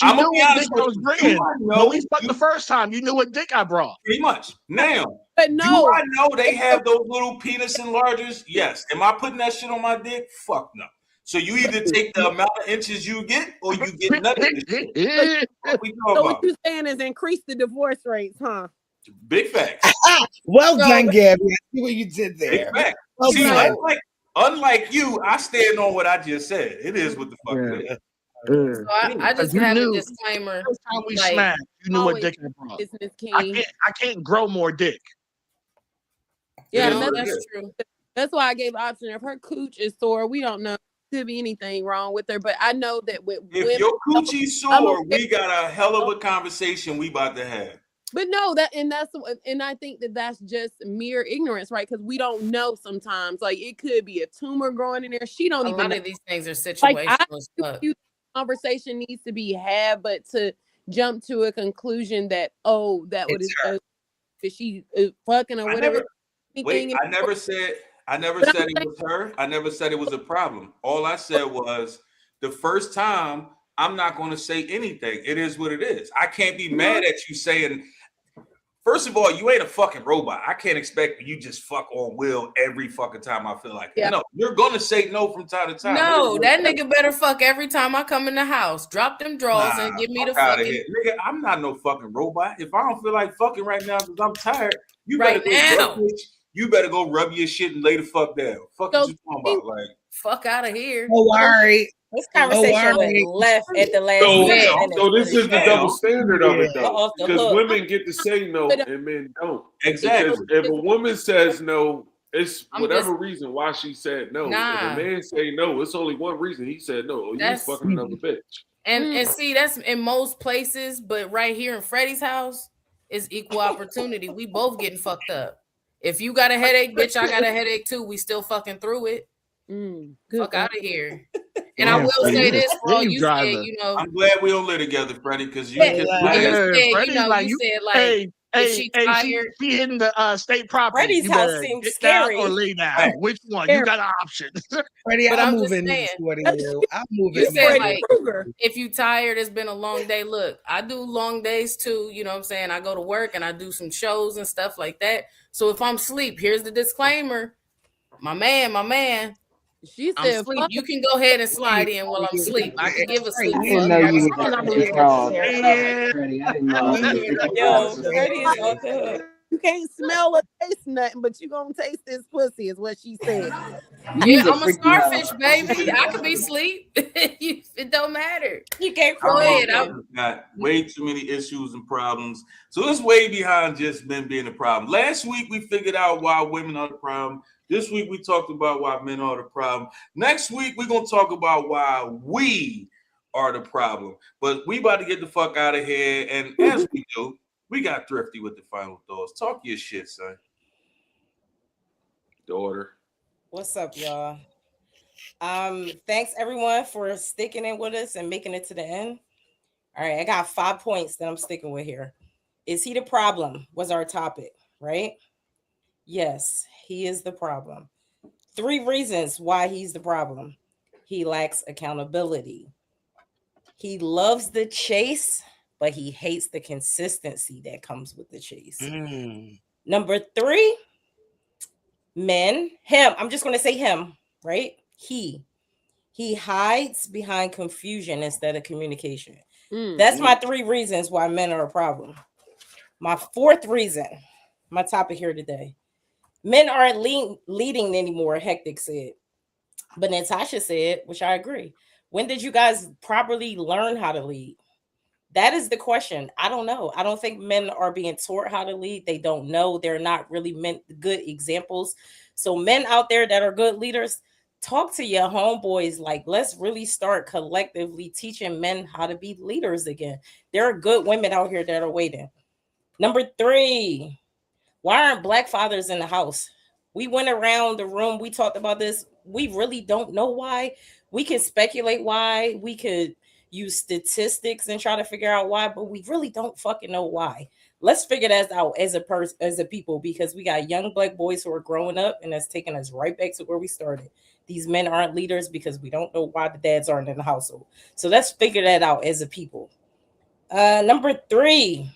I'm gonna be honest with you. When we fucked the first time, you knew what dick I brought. Pretty much. Now, but no, do I know they have those little penis enlargers? Yes. Am I putting that shit on my dick? Fuck no. So you either take the amount of inches you get, or you get nothing. So what you're saying is increase the divorce rates, huh? Big facts. Well done, Gabby. I see what you did there. Big facts. See, unlike you, I stand on what I just said. It is what the fuck it is. So I just have a disclaimer. First time we smacked, you knew what dick I brought. I can't grow more dick. Yeah, that's true. That's why I gave the option. If her cooch is sore, we don't know. Could be anything wrong with her, but I know that if your coochie's sore, we got a hell of a conversation we about to have. But no, and I think that's just mere ignorance, right? Because we don't know sometimes. Like it could be a tumor growing in there. She don't even know. A lot of these things are situational. Like, conversation needs to be had, but to jump to a conclusion that that would is she fucking or whatever. I never said I never said it was her. I never said it was a problem. All I said was the first time I'm not going to say anything. It is what it is. I can't be mad at you saying, first of all, you ain't a fucking robot. I can't expect you just fuck on will every fucking time I feel like it. No, you're going to say no from time to time. No, that nigga better fuck every time I come in the house. Drop them drawers and give me the fucking. Nigga, I'm not no fucking robot. If I don't feel like fucking right now because I'm tired, you better go rub your shit and lay the fuck down. Fuck what you talking about? Like, fuck out of here. Oh, all right. This conversation went left at the last minute. So this is the double standard of it, though, because women get to say no and men don't. Exactly. Because if a woman says no, it's whatever reason why she said no. Nah. If a man say no, it's only one reason he said no. You was fucking another bitch. And see, that's in most places, but right here in Freddie's house is equal opportunity. We both getting fucked up. If you got a headache, bitch, I got a headache too. We still fucking through it. Fuck out of here. And I will say this, Paul, you said, you know, I'm glad we don't live together, Freddie, because you said, you said, like, she hitting the state property. Freddie's house seems scary. Or lay down. Which one? You got an option. Freddie, I'm moving. I'm moving. You said, like, if you tired, it's been a long day. Look, I do long days too. You know what I'm saying? I go to work and I do some shows and stuff like that. So if I'm asleep, here's the disclaimer. My man. She I'm said, asleep. You can go ahead and slide in while I'm asleep. I can give a sleep. I know you Yo, Freddie is off the hook. You can't smell or taste nothing, but you gonna taste this pussy, is what she said. Yeah, I'm a starfish, baby. I could be asleep. It don't matter. You can't go ahead. I've got way too many issues and problems. So it's way behind just men being a problem. Last week we figured out why women are the problem. This week we talked about why men are the problem. Next week we're gonna talk about why we are the problem. But we about to get the fuck out of here. And as we do, we got Thrifty with the final thoughts. Talk your shit, son. Daughter. What's up, y'all? Thanks everyone for sticking in with us and making it to the end. All right, I got 5 points that I'm sticking with here. Is he the problem? Was our topic, right? Yes, he is the problem. 3 reasons why he's the problem. He lacks accountability. He loves the chase, but he hates the consistency that comes with the chase. Number 3, men, him. I'm just going to say him, right? He hides behind confusion instead of communication. That's my 3 reasons why men are a problem. My 4th reason, my topic here today. Men aren't leading anymore, Hectic said. But Natasha said, which I agree. When did you guys properly learn how to lead? That is the question. I don't know. I don't think men are being taught how to lead. They don't know. They're not really good examples. So men out there that are good leaders, talk to your homeboys. Like, let's really start collectively teaching men how to be leaders again. There are good women out here that are waiting. Number 3, why aren't black fathers in the house? We went around the room. We talked about this. We really don't know why. We can speculate why. We could use statistics and try to figure out why, but we really don't fucking know why. Let's figure that out as a people, because we got young black boys who are growing up, and that's taking us right back to where we started. These men aren't leaders because we don't know why the dads aren't in the household. So let's figure that out as a people. Number 3,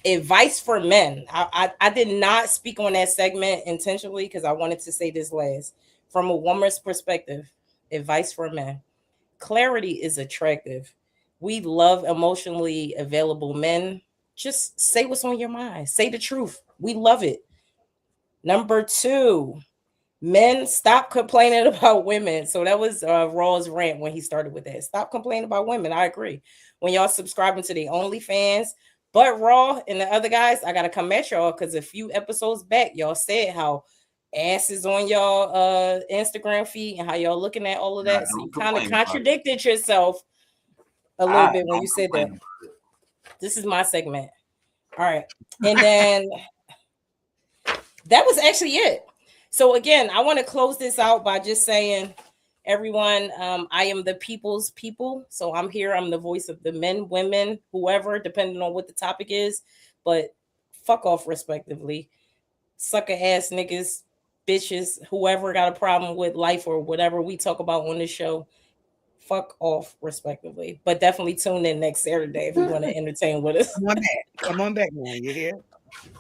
advice for men. I did not speak on that segment intentionally because I wanted to say this last. From a woman's perspective, advice for men. Clarity is attractive. We love emotionally available men. Just say what's on your mind. Say the truth. We love it. Number 2, men, stop complaining about women. So that was Raw's rant when he started with that. Stop complaining about women. I agree. When y'all subscribing to the OnlyFans, but Raw and the other guys, I got to come at y'all because a few episodes back, y'all said how asses on y'all Instagram feed and how y'all looking at all of that. So you kind of contradicted yourself a little bit when you said that. This is my segment. All right. And then that was actually it. So again, I want to close this out by just saying, everyone, I am the people's people. So I'm here. I'm the voice of the men, women, whoever, depending on what the topic is. But fuck off respectively. Sucker ass niggas. bitches, whoever got a problem with life or whatever we talk about on this show, fuck off respectively. But definitely tune in next Saturday if you want to entertain with us. Come on back now. You hear?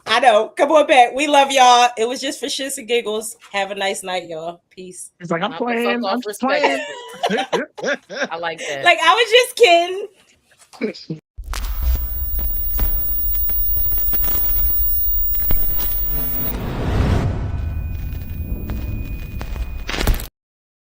I know. Come on back. We love y'all. It was just for shits and giggles. Have a nice night, y'all. Peace. It's like I'm playing. I'm playing. I like that. Like I was just kidding.